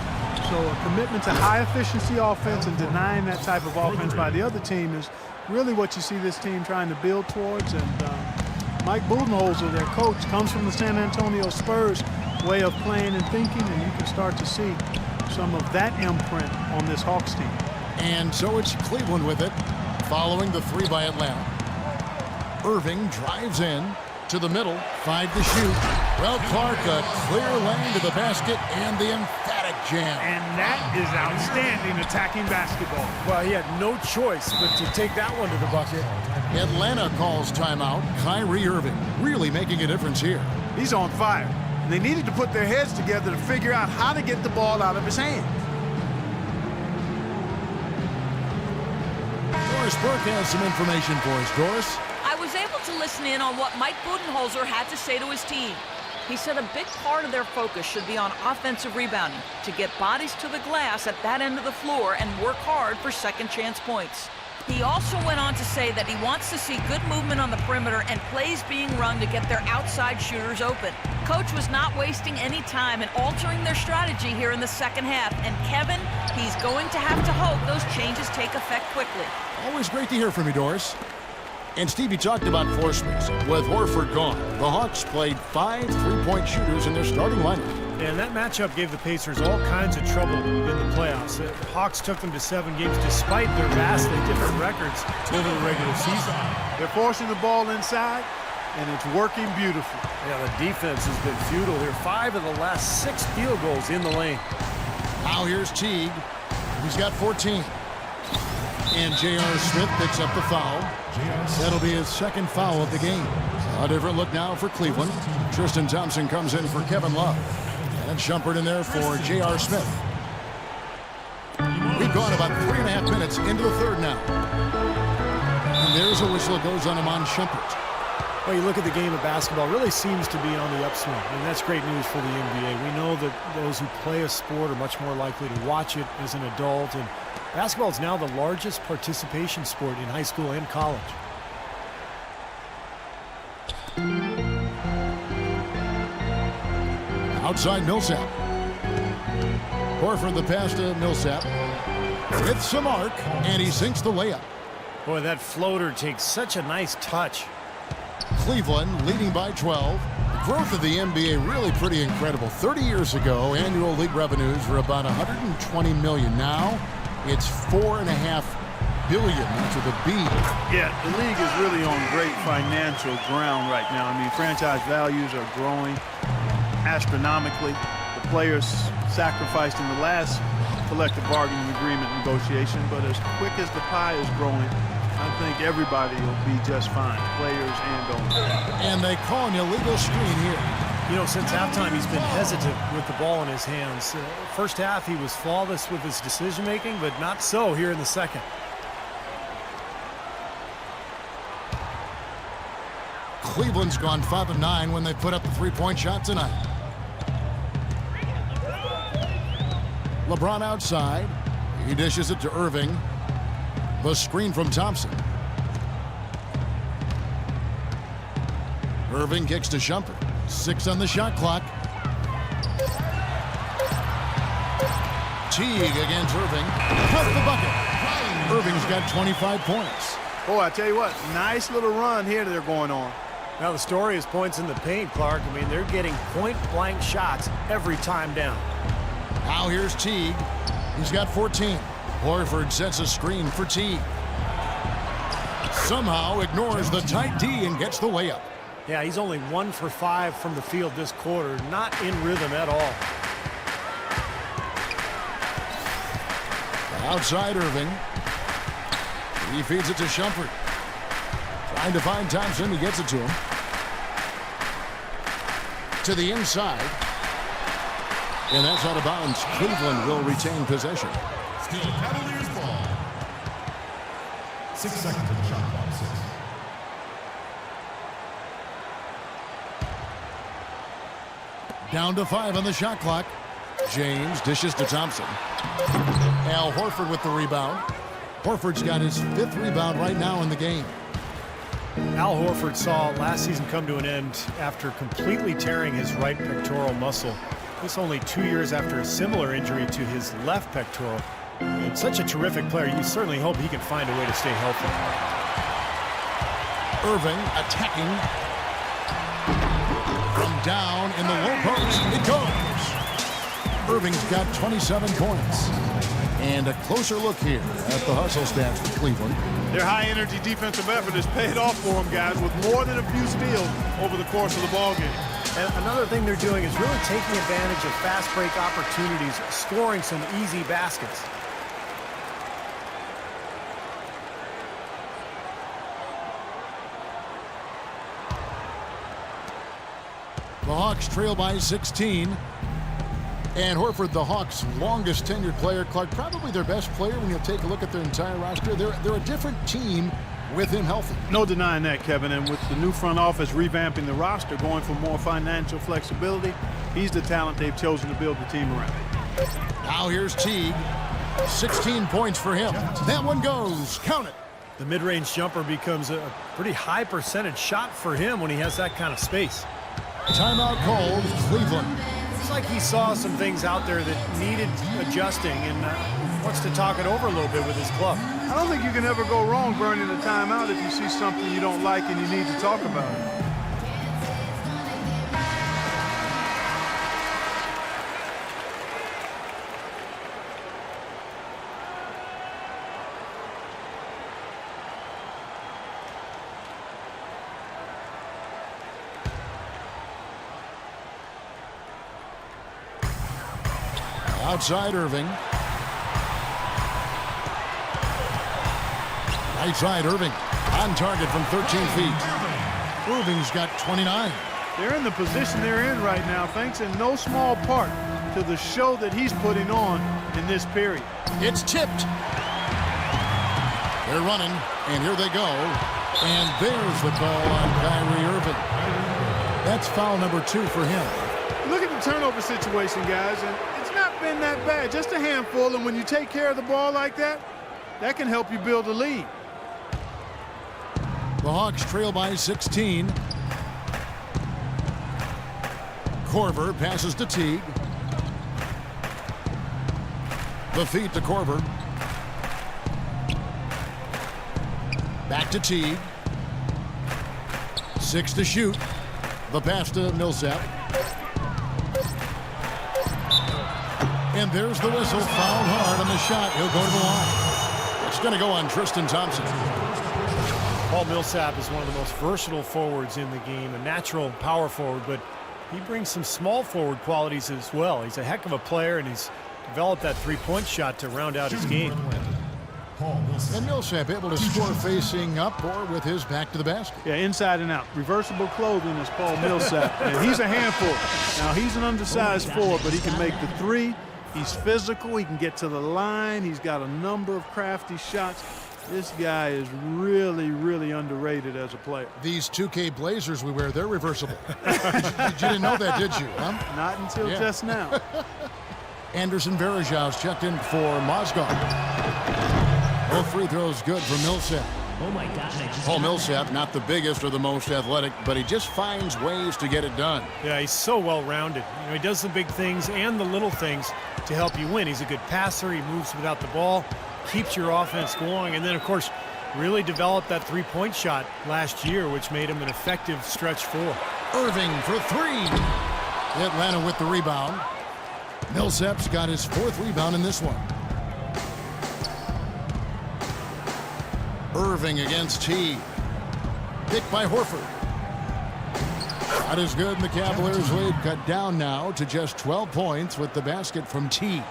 So a commitment to high-efficiency offense and denying that type of offense by the other team is really what you see this team trying to build towards. And Mike Budenholzer, their coach, comes from the San Antonio Spurs way of playing and thinking, and you can start to see some of that imprint on this Hawks team. And so it's Cleveland with it, following the three by Atlanta. Irving drives in to the middle, 5 to shoot. Well, Clark, a clear lane to the basket and the emphatic jam. And that is outstanding attacking basketball. Well, he had no choice but to take that one to the bucket. Atlanta calls timeout. Kyrie Irving really making a difference here. He's on fire. And they needed to put their heads together to figure out how to get the ball out of his hand. Doris Burke has some information for us. Doris? I was able to listen in on what Mike Budenholzer had to say to his team. He said a big part of their focus should be on offensive rebounding, to get bodies to the glass at that end of the floor and work hard for second chance points. He also went on to say that he wants to see good movement on the perimeter and plays being run to get their outside shooters open. Coach was not wasting any time in altering their strategy here in the second half. And Kevin, he's going to have to hope those changes take effect quickly. Always great to hear from you, Doris. And Stevie talked about forceps. With Horford gone, the Hawks played 5 three-point shooters in their starting lineup. And that matchup gave the Pacers all kinds of trouble in the playoffs. The Hawks took them to 7 games despite their vastly different records over the regular season. They're forcing the ball inside, and it's working beautifully. Yeah, the defense has been futile here. 5 of the last 6 field goals in the lane. Now here's Teague. He's got 14. And J.R. Smith picks up the foul. That'll be his second foul of the game. A different look now for Cleveland. Tristan Thompson comes in for Kevin Love. And Shumpert in there for J.R. Smith. We've gone about 3.5 minutes into the third now. And there's a whistle that goes on Amon Shumpert. Well, you look at the game of basketball, really seems to be on the upswing, and that's great news for the NBA. We know that those who play a sport are much more likely to watch it as an adult, and basketball is now the largest participation sport in high school and college. Outside Millsap. Horford the pass to Millsap. With some arc, and he sinks the layup. Boy, that floater takes such a nice touch. Cleveland leading by 12. The growth of the NBA really pretty incredible. 30 years ago, annual league revenues were about $120 million. Now, it's $4.5 billion. That's with a B. Yeah, the league is really on great financial ground right now. I mean, franchise values are growing astronomically. The players sacrificed in the last collective bargaining agreement negotiation, but as quick as the pie is growing, I think everybody will be just fine, players and owners. And they call an illegal screen here. You know, since halftime, he's been hesitant with the ball in his hands. First half, he was flawless with his decision-making, but not so here in the second. Cleveland's gone 5 of 9 when they put up the three-point shot tonight. LeBron outside. He dishes it to Irving. The screen from Thompson. Irving kicks to Shumpert. 6 on the shot clock. Teague against Irving. Put the bucket. Irving's got 25 points. Boy, I tell you what, nice little run here they're going on. Now the story is points in the paint, Clark. I mean, they're getting point-blank shots every time down. Now here's Teague. He's got 14. Horford sets a screen for Teague. Somehow ignores the tight D and gets the layup. Yeah, he's only 1 for 5 from the field this quarter. Not in rhythm at all. Outside Irving. He feeds it to Shumpert. Trying to find Thompson. He gets it to him. To the inside. And that's out of bounds. Cleveland will retain possession. Still Cavaliers ball. 6 seconds of the shot clock. 6. Down to 5 on the shot clock. James dishes to Thompson. Al Horford with the rebound. Horford's got his 5th rebound right now in the game. Al Horford saw last season come to an end after completely tearing his right pectoral muscle. This only 2 years after a similar injury to his left pectoral. And such a terrific player. You certainly hope he can find a way to stay healthy. Irving attacking from down in the low post. It goes. Irving's got 27 points. And a closer look here at the hustle stats for Cleveland. Their high-energy defensive effort has paid off for them, guys, with more than a few steals over the course of the ballgame. And another thing they're doing is really taking advantage of fast break opportunities, scoring some easy baskets. The Hawks trail by 16. And Horford, the Hawks' longest tenured player, Clark, probably their best player when you take a look at their entire roster. They're a different team with him healthy. No denying that, Kevin. And with the new front office revamping the roster, going for more financial flexibility, he's the talent they've chosen to build the team around. Now here's Teague. 16 points for him. That one goes. Count it. The mid-range jumper becomes a pretty high percentage shot for him when he has that kind of space. Timeout called Cleveland. It's like he saw some things out there that needed adjusting and wants to talk it over a little bit with his club. I don't think you can ever go wrong burning a timeout if you see something you don't like and you need to talk about it. Outside Irving. Right side Irving. On target from 13 feet. Irving's got 29. They're in the position they're in right now, thanks in no small part to the show that he's putting on in this period. It's tipped. They're running, and here they go. And there's the call on Kyrie Irving. That's foul number 2 for him. Look at the turnover situation, guys, and it's not been that bad, just a handful, and when you take care of the ball like that, that can help you build a lead. The Hawks trail by 16. Korver passes to Teague. The feed to Korver. Back to Teague. 6 to shoot. The pass to Millsap. And there's the whistle. Fouled hard on the shot. He'll go to the line. It's going to go on Tristan Thompson. Paul Millsap is one of the most versatile forwards in the game, a natural power forward, but he brings some small forward qualities as well. He's a heck of a player, and he's developed that three-point shot to round out his game. And Millsap able to score facing up or with his back to the basket. Yeah, inside and out. Reversible clothing is Paul Millsap. And he's a handful. Now, he's an undersized forward, but he can make the three. He's physical. He can get to the line. He's got a number of crafty shots. This guy is really, really underrated as a player. These 2K Blazers we wear, they're reversible. you didn't know that, did you? Huh? Not until just now. Anderson Varejão's checked in for Mozgov. Both free throws good for Millsap. Oh my God. Paul Millsap, not the biggest or the most athletic, but he just finds ways to get it done. Yeah, he's so well-rounded. You know, he does the big things and the little things to help you win. He's a good passer. He moves without the ball, keeps your offense going, and then, of course, really developed that three-point shot last year, which made him an effective stretch four. Irving for three. Atlanta with the rebound. Millsap's got his fourth rebound in this one. Irving against T. Picked by Horford. That is good, and the Cavaliers lead cut down now to just 12 points with the basket from T.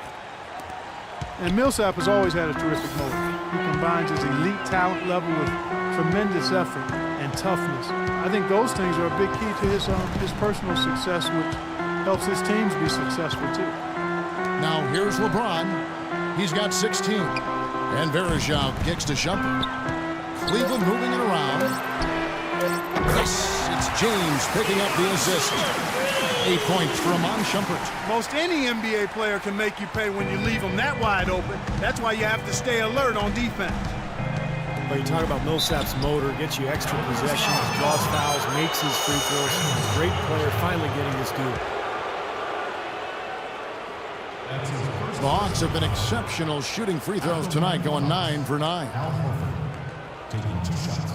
And Millsap has always had a terrific motor. He combines his elite talent level with tremendous effort and toughness. I think those things are a big key to his personal success, which helps his teams be successful too. Now here's LeBron. He's got 16. And Varejão kicks to Shumpert. Cleveland moving it around. Yes, it's James picking up the assist. 8 points for Amon Shumpert. Most any NBA player can make you pay when you leave them that wide open. That's why you have to stay alert on defense. But you talk about Millsap's motor, gets you extra possessions, draws fouls, makes his free throws. Great player, finally getting his due. The Hawks have been exceptional shooting free throws tonight, going 9 for 9. Al Horford taking 2 shots.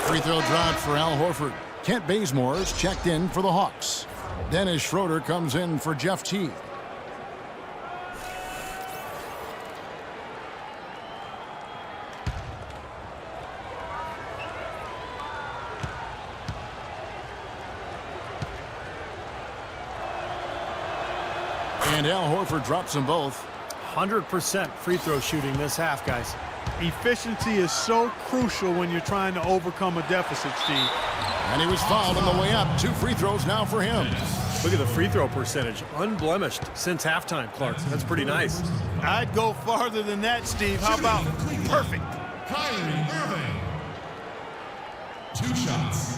Free throw dropped for Al Horford. Kent Bazemore is checked in for the Hawks. Dennis Schroeder comes in for Jeff Teague. And Al Horford drops them both. 100% free throw shooting this half, guys. Efficiency is so crucial when you're trying to overcome a deficit, Steve. And he was fouled on the way up. 2 free throws now for him. Look at the free throw percentage. Unblemished since halftime, Clark. That's pretty nice. I'd go farther than that, Steve. How about perfect? Kyrie Irving. 2 shots.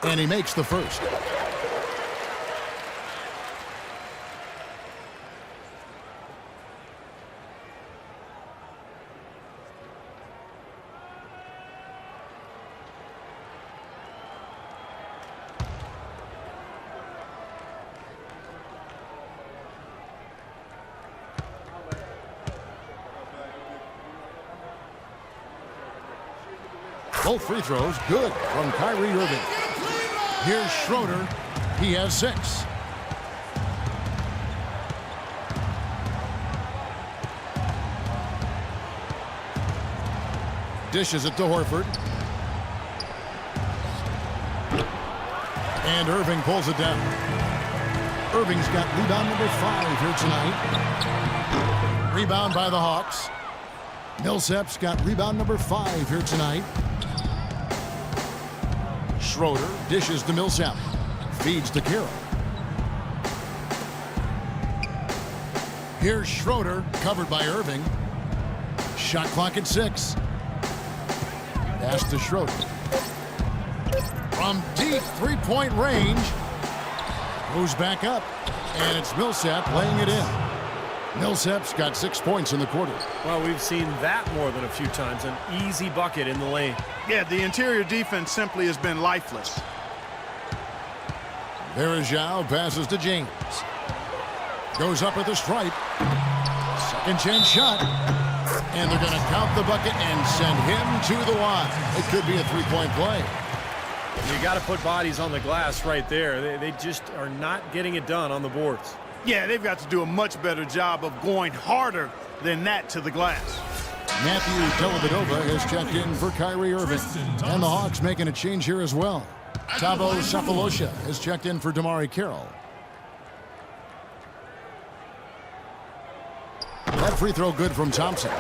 And he makes the first. Both free throws good from Kyrie Irving. Here's Schroeder. He has 6. Dishes it to Horford. And Irving pulls it down. Irving's got rebound number 5 here tonight. Rebound by the Hawks. Millsap's got rebound number 5 here tonight. Schroeder dishes to Millsap. Feeds to Carroll. Here's Schroeder, covered by Irving. Shot clock at 6. Pass to Schroeder. From deep three-point range. Goes back up. And it's Millsap laying it in. Millsap's got 6 points in the quarter. Well, we've seen that more than a few times. An easy bucket in the lane. Yeah, the interior defense simply has been lifeless. Varejao passes to James. Goes up at the stripe. Second chance shot. And they're going to count the bucket and send him to the line. It could be a 3-point play. You got to put bodies on the glass right there. They just are not getting it done on the boards. Yeah, they've got to do a much better job of going harder than that to the glass. Matthew Dellavedova has checked in for Kyrie Irving. And the Hawks making a change here as well. Thabo Sefolosha has checked in for Damari Carroll. That free throw good from Thompson.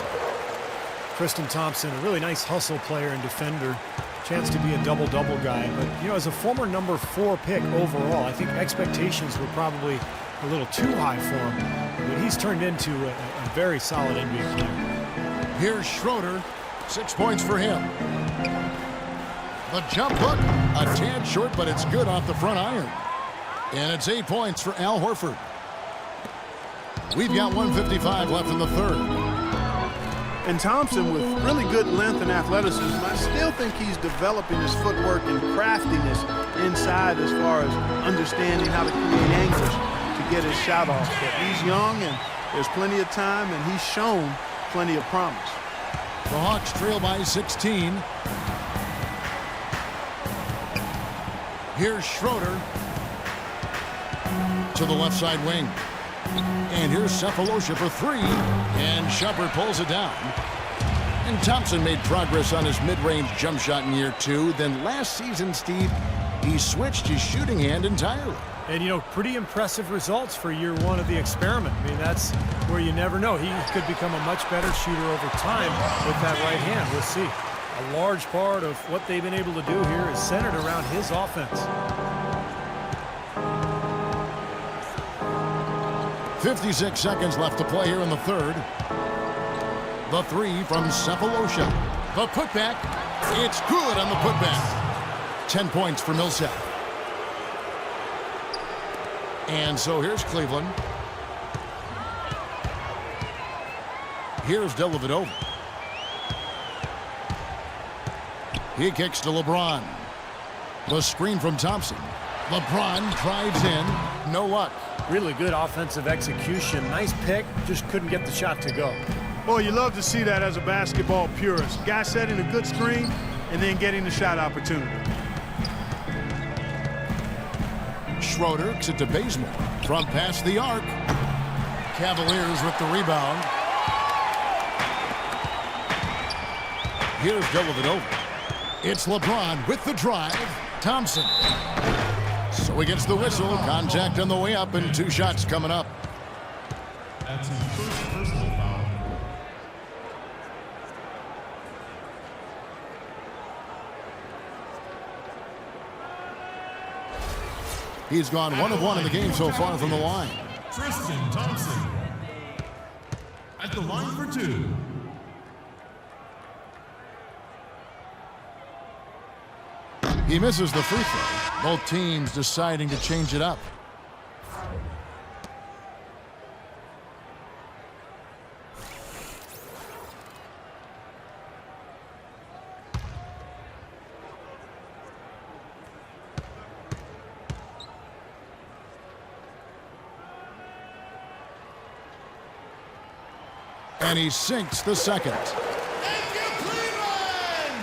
Tristan Thompson, a really nice hustle player and defender. Chance to be a double-double guy. But, you know, as a former number 4 pick overall, I think expectations were probably a little too high for him. But he's turned into a very solid NBA player. Here's Schroeder. 6 points for him. The jump hook, a tad short, but it's good off the front iron. And it's 8 points for Al Horford. We've got 1:55 left in the third. And Thompson, with really good length and athleticism, I still think he's developing his footwork and craftiness inside as far as understanding how to create angles to get his shot off. But he's young and there's plenty of time, and he's shown plenty of promise. The Hawks trail by 16. Here's Schroeder to the left side wing. And here's Sefolosha for 3. And Shumpert pulls it down. And Thompson made progress on his mid-range jump shot in year 2. Then last season, Steve, he switched his shooting hand entirely. And, you know, pretty impressive results for year 1 of the experiment. I mean, that's where you never know. He could become a much better shooter over time with that right hand. We'll see. A large part of what they've been able to do here is centered around his offense. 56 seconds left to play here in the third. The three from Cephalosha. The putback. It's good on the putback. 10 points for Millsap. And so here's Cleveland. Here's Dellavedova. He kicks to LeBron. The screen from Thompson. LeBron drives in. No luck. Really good offensive execution. Nice pick. Just couldn't get the shot to go. Boy, you love to see that as a basketball purist. Guy setting a good screen and then getting the shot opportunity. Schroeder kicks it to Bazemore. From past the arc. Cavaliers with the rebound. Here's Dellavedova. It's LeBron with the drive. Thompson. So he gets the whistle. Contact on the way up and 2 shots coming up. That's his first personal foul. He's gone 1 of 1 in the game so far from the line. Tristan Thompson at the line for 2. He misses the free throw. Both teams deciding to change it up. And he sinks the second. Thank you, Cleveland!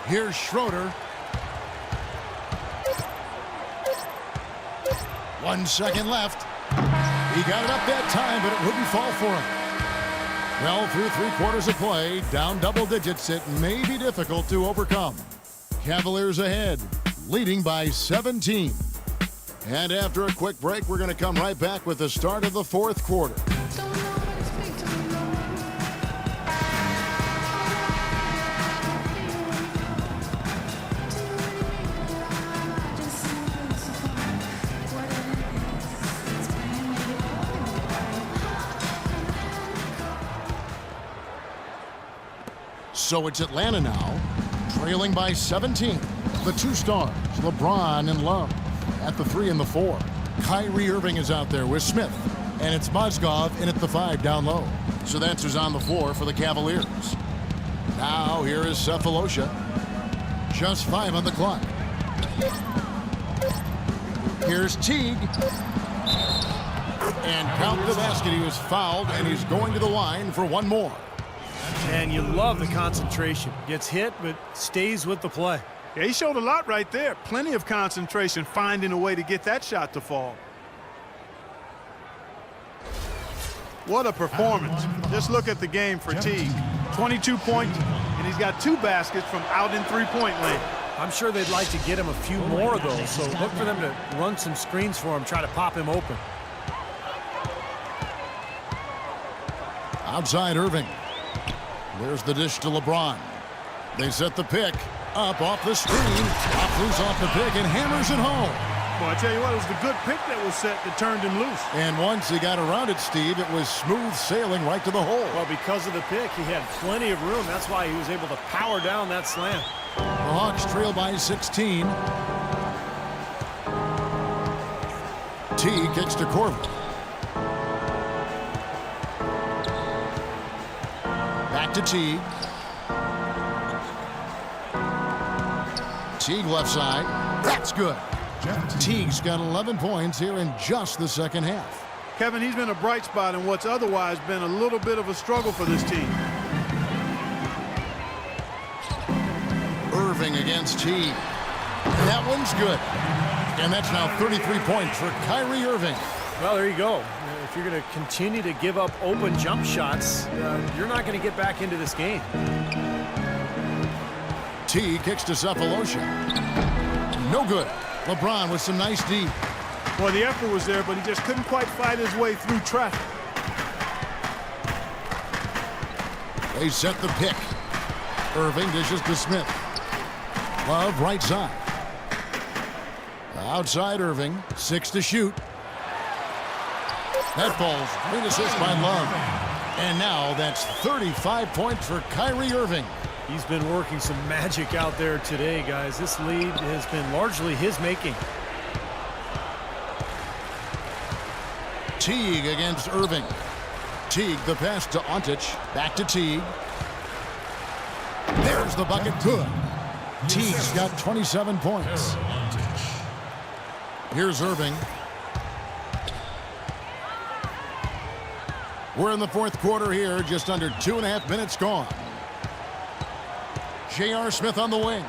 Here's Schroeder. 1 second left. He got it up that time, but it wouldn't fall for him. Well, through 3 quarters of play, down double digits, it may be difficult to overcome. Cavaliers ahead, leading by 17. And after a quick break, we're going to come right back with the start of the 4th quarter. So it's Atlanta now, trailing by 17. The 2 stars, LeBron and Love, at the 3 and the 4. Kyrie Irving is out there with Smith, and it's Mozgov in at the 5 down low. So that's who's on the floor for the Cavaliers. Now here is Cephalosha. Just 5 on the clock. Here's Teague. And count the basket. He was fouled, and he's going to the line for 1 more. And you love the concentration. Gets hit, but stays with the play. Yeah, he showed a lot right there. Plenty of concentration, finding a way to get that shot to fall. What a performance. Just look at the game for Teague. 22 points, and he's got 2 baskets from out in 3-point land. I'm sure they'd like to get him a few more, though, so look for them to run some screens for him, try to pop him open. Outside Irving. There's the dish to LeBron. They set the pick. Up off the screen. Loose off the pick and hammers it home. Well, I tell you what, it was the good pick that was set that turned him loose. And once he got around it, Steve, it was smooth sailing right to the hole. Well, because of the pick, he had plenty of room. That's why he was able to power down that slam. The Hawks trail by 16. T kicks to Corver. Back to Teague. Teague left side. That's good. Teague's got 11 points here in just the second half. Kevin, he's been a bright spot in what's otherwise been a little bit of a struggle for this team. Irving against Teague. That one's good. And that's now 33 points for Kyrie Irving. Well, there you go. If you're going to continue to give up open jump shots, you're not going to get back into this game. T kicks to Cephalosha. No good. LeBron with some nice D. Well, the effort was there, but he just couldn't quite fight his way through traffic. They set the pick. Irving dishes to Smith. Love right side. Outside Irving. 6 to shoot. That falls. Great assist by Love. And now that's 35 points for Kyrie Irving. He's been working some magic out there today, guys. This lead has been largely his making. Teague against Irving. Teague the pass to Ontic. Back to Teague. There's the bucket. Good. Teague's got 27 points. Here's Irving. We're in the fourth quarter here. Just under 2.5 minutes gone. J.R. Smith on the wing.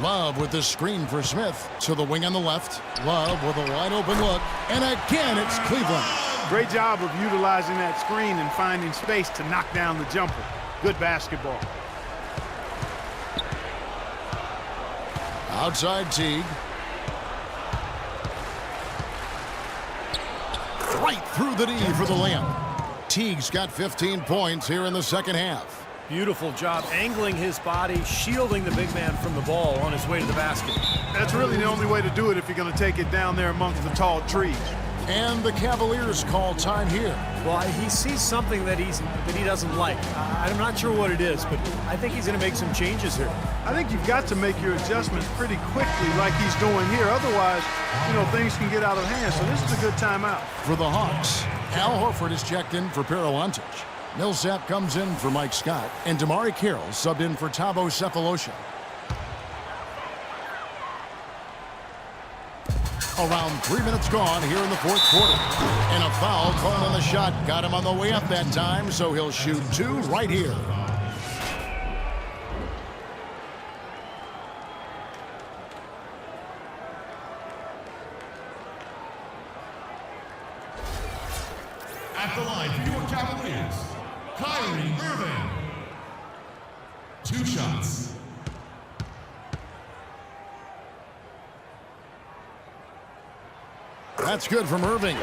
Love with the screen for Smith. To the wing on the left. Love with a wide open look. And again, it's Cleveland. Great job of utilizing that screen and finding space to knock down the jumper. Good basketball. Outside Teague. Right through the D for the layup. Teague's got 15 points here in the second half. Beautiful job angling his body, shielding the big man from the ball on his way to the basket. That's really the only way to do it if you're going to take it down there amongst the tall trees. And the Cavaliers call time here. Well, he sees something that he doesn't like. I'm not sure what it is, but I think he's going to make some changes here. I think you've got to make your adjustments pretty quickly like he's doing here. Otherwise, things can get out of hand. So this is a good timeout. For the Hawks, Al Horford is checked in for Ontic. Millsap comes in for Mike Scott, and Damari Carroll subbed in for Thabo Sefolosha. Around 3 minutes gone here in the fourth quarter. And a foul called on the shot. Got him on the way up that time, so he'll shoot 2 right here. At the line for your Cavaliers, Kyrie Irving. 2 shots. That's good from Irving.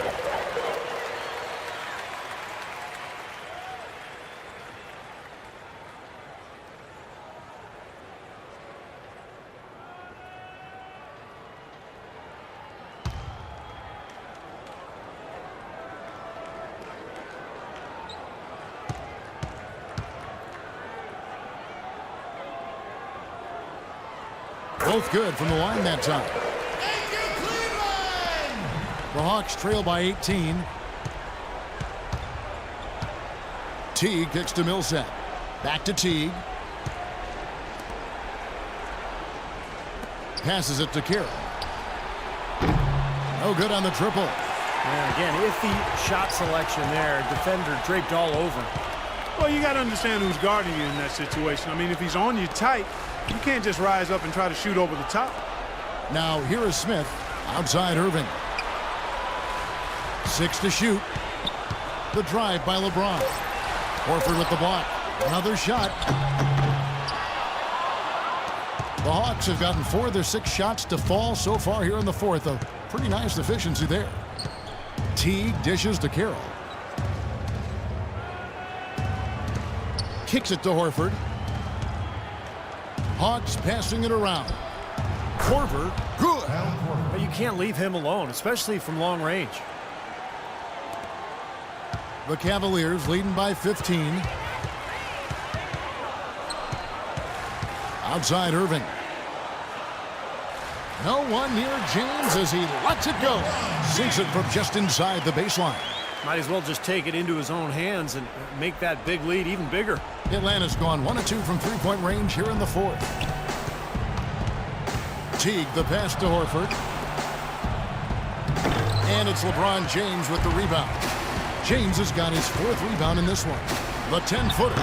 Both good from the line that time. The Hawks trail by 18. Teague kicks to Millsap. Back to Teague. Passes it to Carroll. No good on the triple. And again, iffy shot selection there. Defender draped all over. Well, you got to understand who's guarding you in that situation. I mean, if he's on you tight, you can't just rise up and try to shoot over the top. Now here is Smith. Outside Irving. 6 to shoot. The drive by LeBron. Horford with the block. Another shot. The Hawks have gotten 4 of their 6 shots to fall so far here in the fourth. A pretty nice efficiency there. Teague dishes to Carroll. Kicks it to Horford. Hawks passing it around. Horford, good. But you can't leave him alone, especially from long range. The Cavaliers leading by 15. Outside Irving. No one near James as he lets it go. Sinks it from just inside the baseline. Might as well just take it into his own hands and make that big lead even bigger. Atlanta's gone 1 of 2 from three-point range here in the fourth. Teague the pass to Horford. And it's LeBron James with the rebound. James has got his 4th rebound in this one. The 10-footer.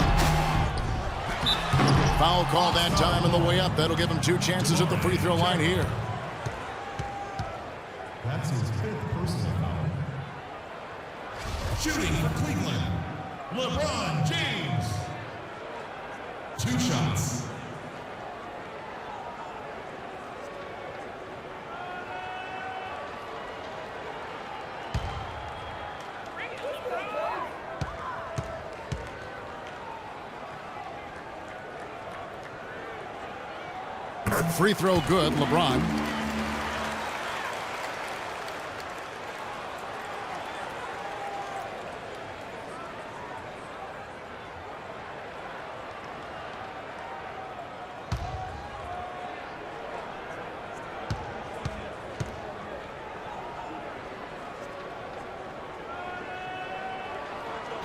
Foul call that time on the way up. That'll give him 2 chances at the free throw line here. That's his 5th personal foul. Shooting for Cleveland, LeBron James. 2 shots. Free throw good, LeBron.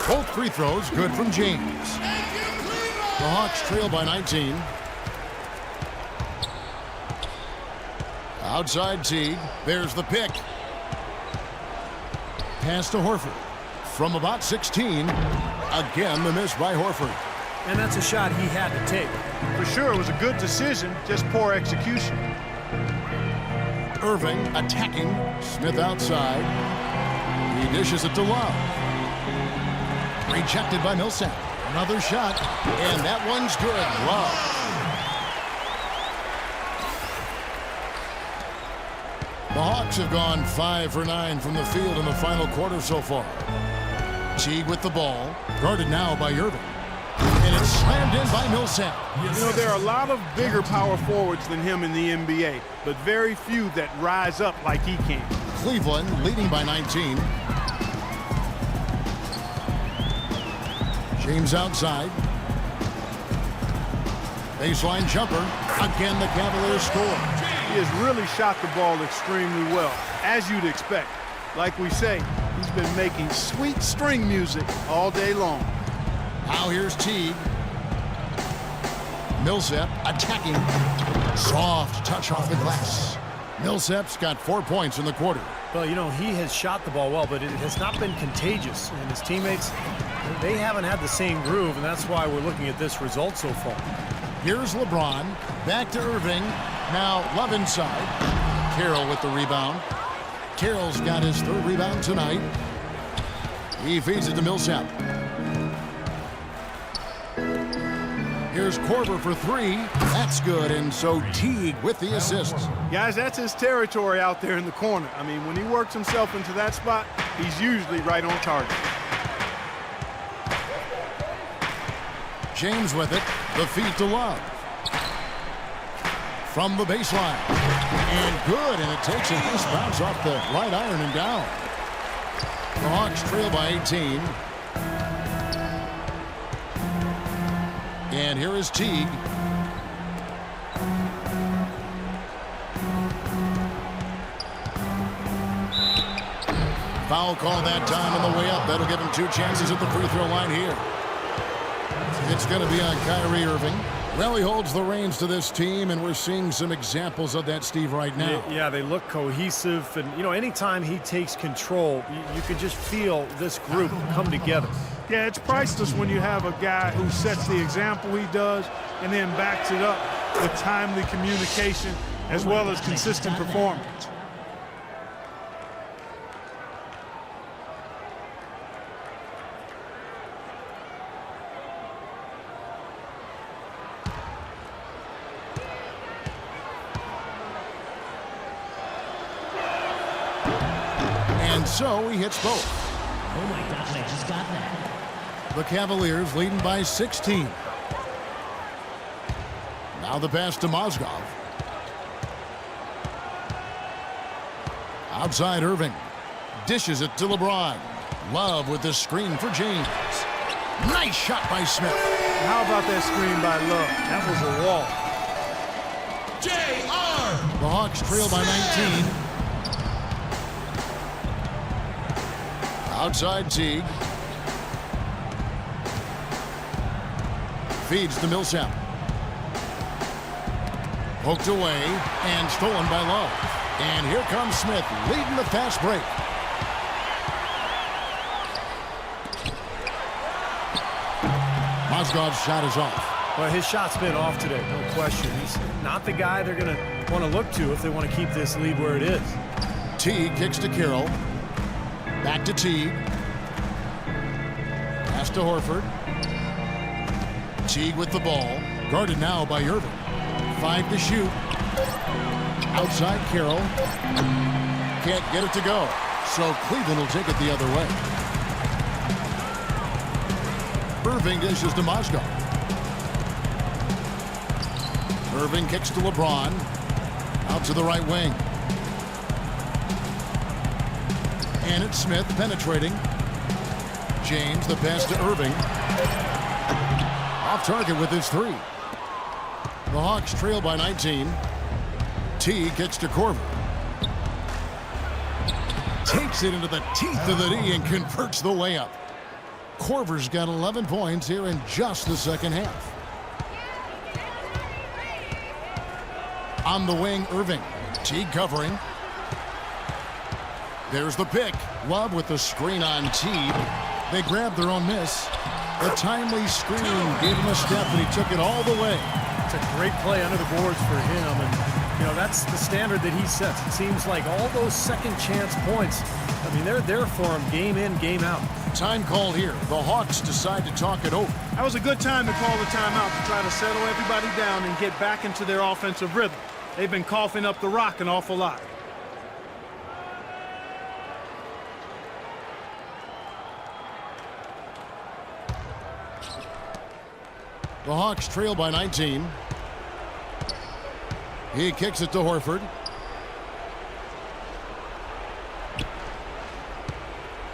Both free throws good from James. The Hawks trail by 19. Outside Teague. There's the pick. Pass to Horford. From about 16. Again, the miss by Horford. And that's a shot he had to take. For sure, it was a good decision, just poor execution. Irving attacking. Smith outside. He dishes it to Love. Rejected by Millsap. Another shot, and that one's good. Love. The Hawks have gone 5 for 9 from the field in the final quarter so far. Teague with the ball, guarded now by Irving. And it's slammed in by Millsap. You know, there are a lot of bigger power forwards than him in the NBA, but very few that rise up like he can. Cleveland leading by 19. James outside. Baseline jumper. Again, the Cavaliers score. He has really shot the ball extremely well, as you'd expect. Like we say, he's been making sweet string music all day long. Now here's Teague. Millsap attacking. Soft touch off the glass. Millsap's got 4 points in the quarter. Well, you know, he has shot the ball well, but it has not been contagious. And his teammates, they haven't had the same groove, and that's why we're looking at this result so far. Here's LeBron. Back to Irving. Now Love inside. Carroll with the rebound. Carroll's got his 3rd rebound tonight. He feeds it to Millsap. Here's Korver for 3. That's good, and so Teague with the assist. Guys, that's his territory out there in the corner. I mean, when he works himself into that spot, he's usually right on target. James with it. The feed to Love. From the baseline. And good, and it takes a nice bounce off the right iron and down. The Hawks trail by 18. And here is Teague. Foul call that time on the way up. That'll give him 2 chances at the free throw line here. It's going to be on Kyrie Irving. Well, he holds the reins to this team, and we're seeing some examples of that, Steve, right now. Yeah, they look cohesive. And, you know, anytime he takes control, you can just feel this group come together. Yeah, it's priceless when you have a guy who sets the example he does and then backs it up with timely communication as well as consistent performance. And so he hits both. Oh my gosh, I just got that. The Cavaliers leading by 16. Now the pass to Mozgov. Outside Irving. Dishes it to LeBron. Love with the screen for James. Nice shot by Smith. How about that screen by Love? That was a wall. J.R. The Hawks trail by 19. Outside Teague. Feeds to Millsap. Poked away and stolen by Love. And here comes Smith leading the fast break. Mozgov's shot is off. Well, his shot's been off today, no question. He's not the guy they're going to want to look to if they want to keep this lead where it is. Teague kicks to Carroll. Back to Teague. Pass to Horford. Teague with the ball. Guarded now by Irving. 5 to shoot. Outside Carroll. Can't get it to go. So Cleveland will take it the other way. Irving dishes to Mozgov. Irving kicks to LeBron. Out to the right wing. And it's Smith penetrating. James, the pass to Irving. Off target with his three. The Hawks trail by 19. T kicks to Korver. Takes it into the teeth of the D and converts the layup. Korver's got 11 points here in just the second half. On the wing, Irving. Teague covering. There's the pick. Love with the screen on Teague. They grabbed their own miss. The timely screen gave him a step, and he took it all the way. It's a great play under the boards for him, and you know that's the standard that he sets. It seems like all those second chance points, I mean, they're there for him game in, game out. Time call here. The Hawks decide to talk it over. That was a good time to call the timeout to try to settle everybody down and get back into their offensive rhythm. They've been coughing up the rock an awful lot. The Hawks trail by 19. He kicks it to Horford.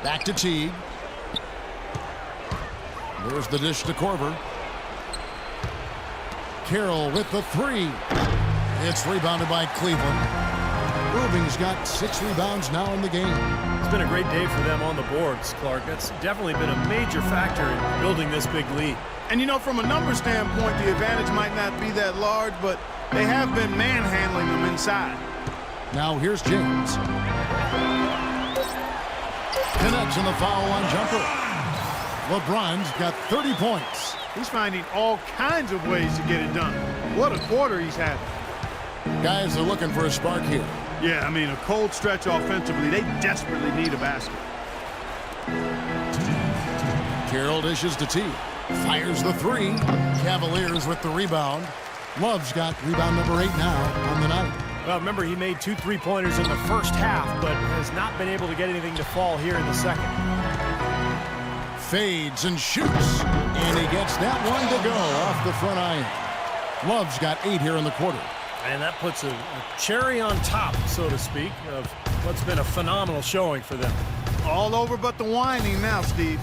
Back to Teague. There's the dish to Korver. Carroll with the three. It's rebounded by Cleveland. Irving's got 6 rebounds now in the game. It's been a great day for them on the boards, Clark. That's definitely been a major factor in building this big lead. And you know, from a number standpoint, the advantage might not be that large, but they have been manhandling them inside. Now here's James. Connects on the foul on jumper. LeBron's got 30 points. He's finding all kinds of ways to get it done. What a quarter he's had. Guys are looking for a spark here. Yeah, I mean, a cold stretch offensively. They desperately need a basket. Carroll dishes to T. Fires the three. Cavaliers with the rebound. Love's got rebound number 8 now on the night. Well, remember, he made 2 3-pointers in the first half, but has not been able to get anything to fall here in the second. Fades and shoots. And he gets that one to go off the front iron. Love's got 8 here in the quarter. And that puts a cherry on top, so to speak, of what's been a phenomenal showing for them. All over but the whining now, Steve.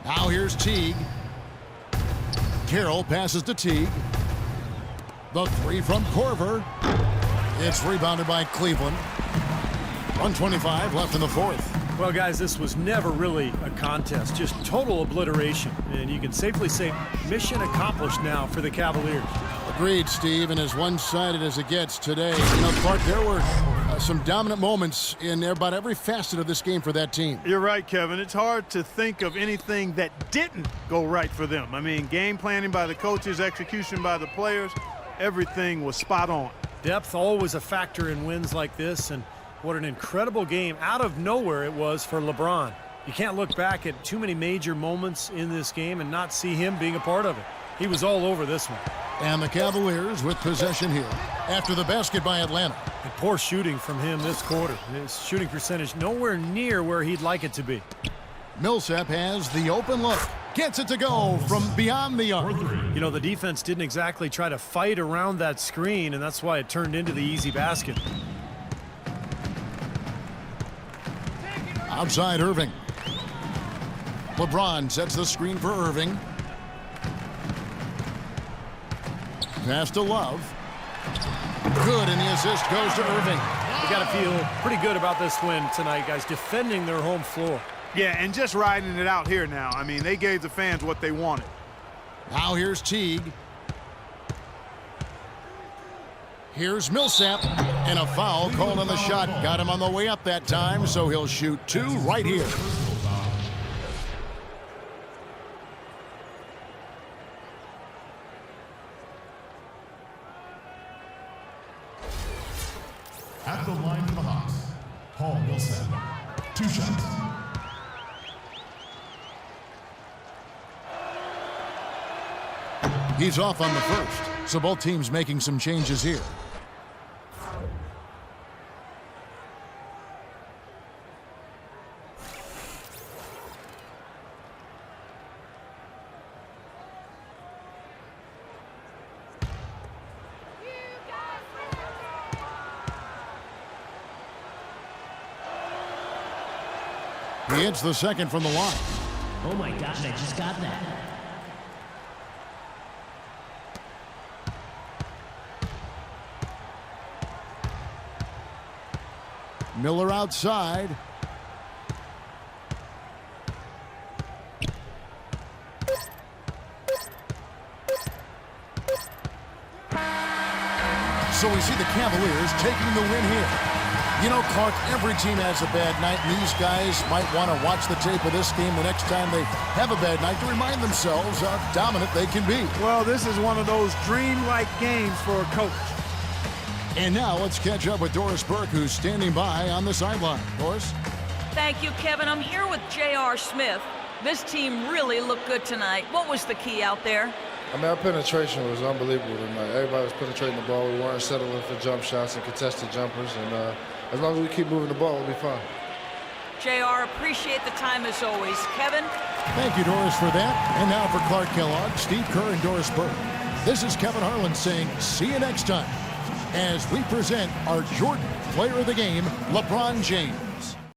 Now here's Teague. Carroll passes to Teague. The three from Korver. It's rebounded by Cleveland. 1:25 left in the fourth. Well, guys, this was never really a contest, just total obliteration. And you can safely say mission accomplished now for the Cavaliers. Agreed, Steve, and as one-sided as it gets today. You know, Clark, there were some dominant moments in about every facet of this game for that team. You're right, Kevin. It's hard to think of anything that didn't go right for them. I mean, game planning by the coaches, execution by the players, everything was spot on. Depth always a factor in wins like this, and what an incredible game out of nowhere it was for LeBron. You can't look back at too many major moments in this game and not see him being a part of it. He was all over this one. And the Cavaliers with possession here after the basket by Atlanta. And poor shooting from him this quarter. His shooting percentage nowhere near where he'd like it to be. Millsap has the open look. Gets it to go from beyond the arc. You know, the defense didn't exactly try to fight around that screen, and that's why it turned into the easy basket. Outside Irving. LeBron sets the screen for Irving. Pass to Love. Good, and the assist goes to Irving. You got to feel pretty good about this win tonight, guys, defending their home floor. Yeah, and just riding it out here now. I mean, they gave the fans what they wanted. Now here's Teague. Here's Millsap, and a foul called on the shot. Got him on the way up that time, so he'll shoot 2 right here. At the line for the Hawks, Paul Millsap. 2 shots. He's off on the first, so both teams making some changes here. He hits the second from the line. Oh my gosh, I just got that. Miller outside. So we see the Cavaliers taking the win here. You know, Clark, every team has a bad night, and these guys might want to watch the tape of this game the next time they have a bad night to remind themselves how dominant they can be. Well, this is one of those dream-like games for a coach. And now let's catch up with Doris Burke, who's standing by on the sideline. Doris? Thank you, Kevin. I'm here with J.R. Smith. This team really looked good tonight. What was the key out there? I mean, our penetration was unbelievable tonight. Everybody was penetrating the ball. We weren't settling for jump shots and contested jumpers. And as long as we keep moving the ball, we'll be fine. JR, appreciate the time as always. Kevin? Thank you, Doris, for that. And now for Clark Kellogg, Steve Kerr, and Doris Burke. This is Kevin Harlan saying see you next time as we present our Jordan Player of the Game, LeBron James.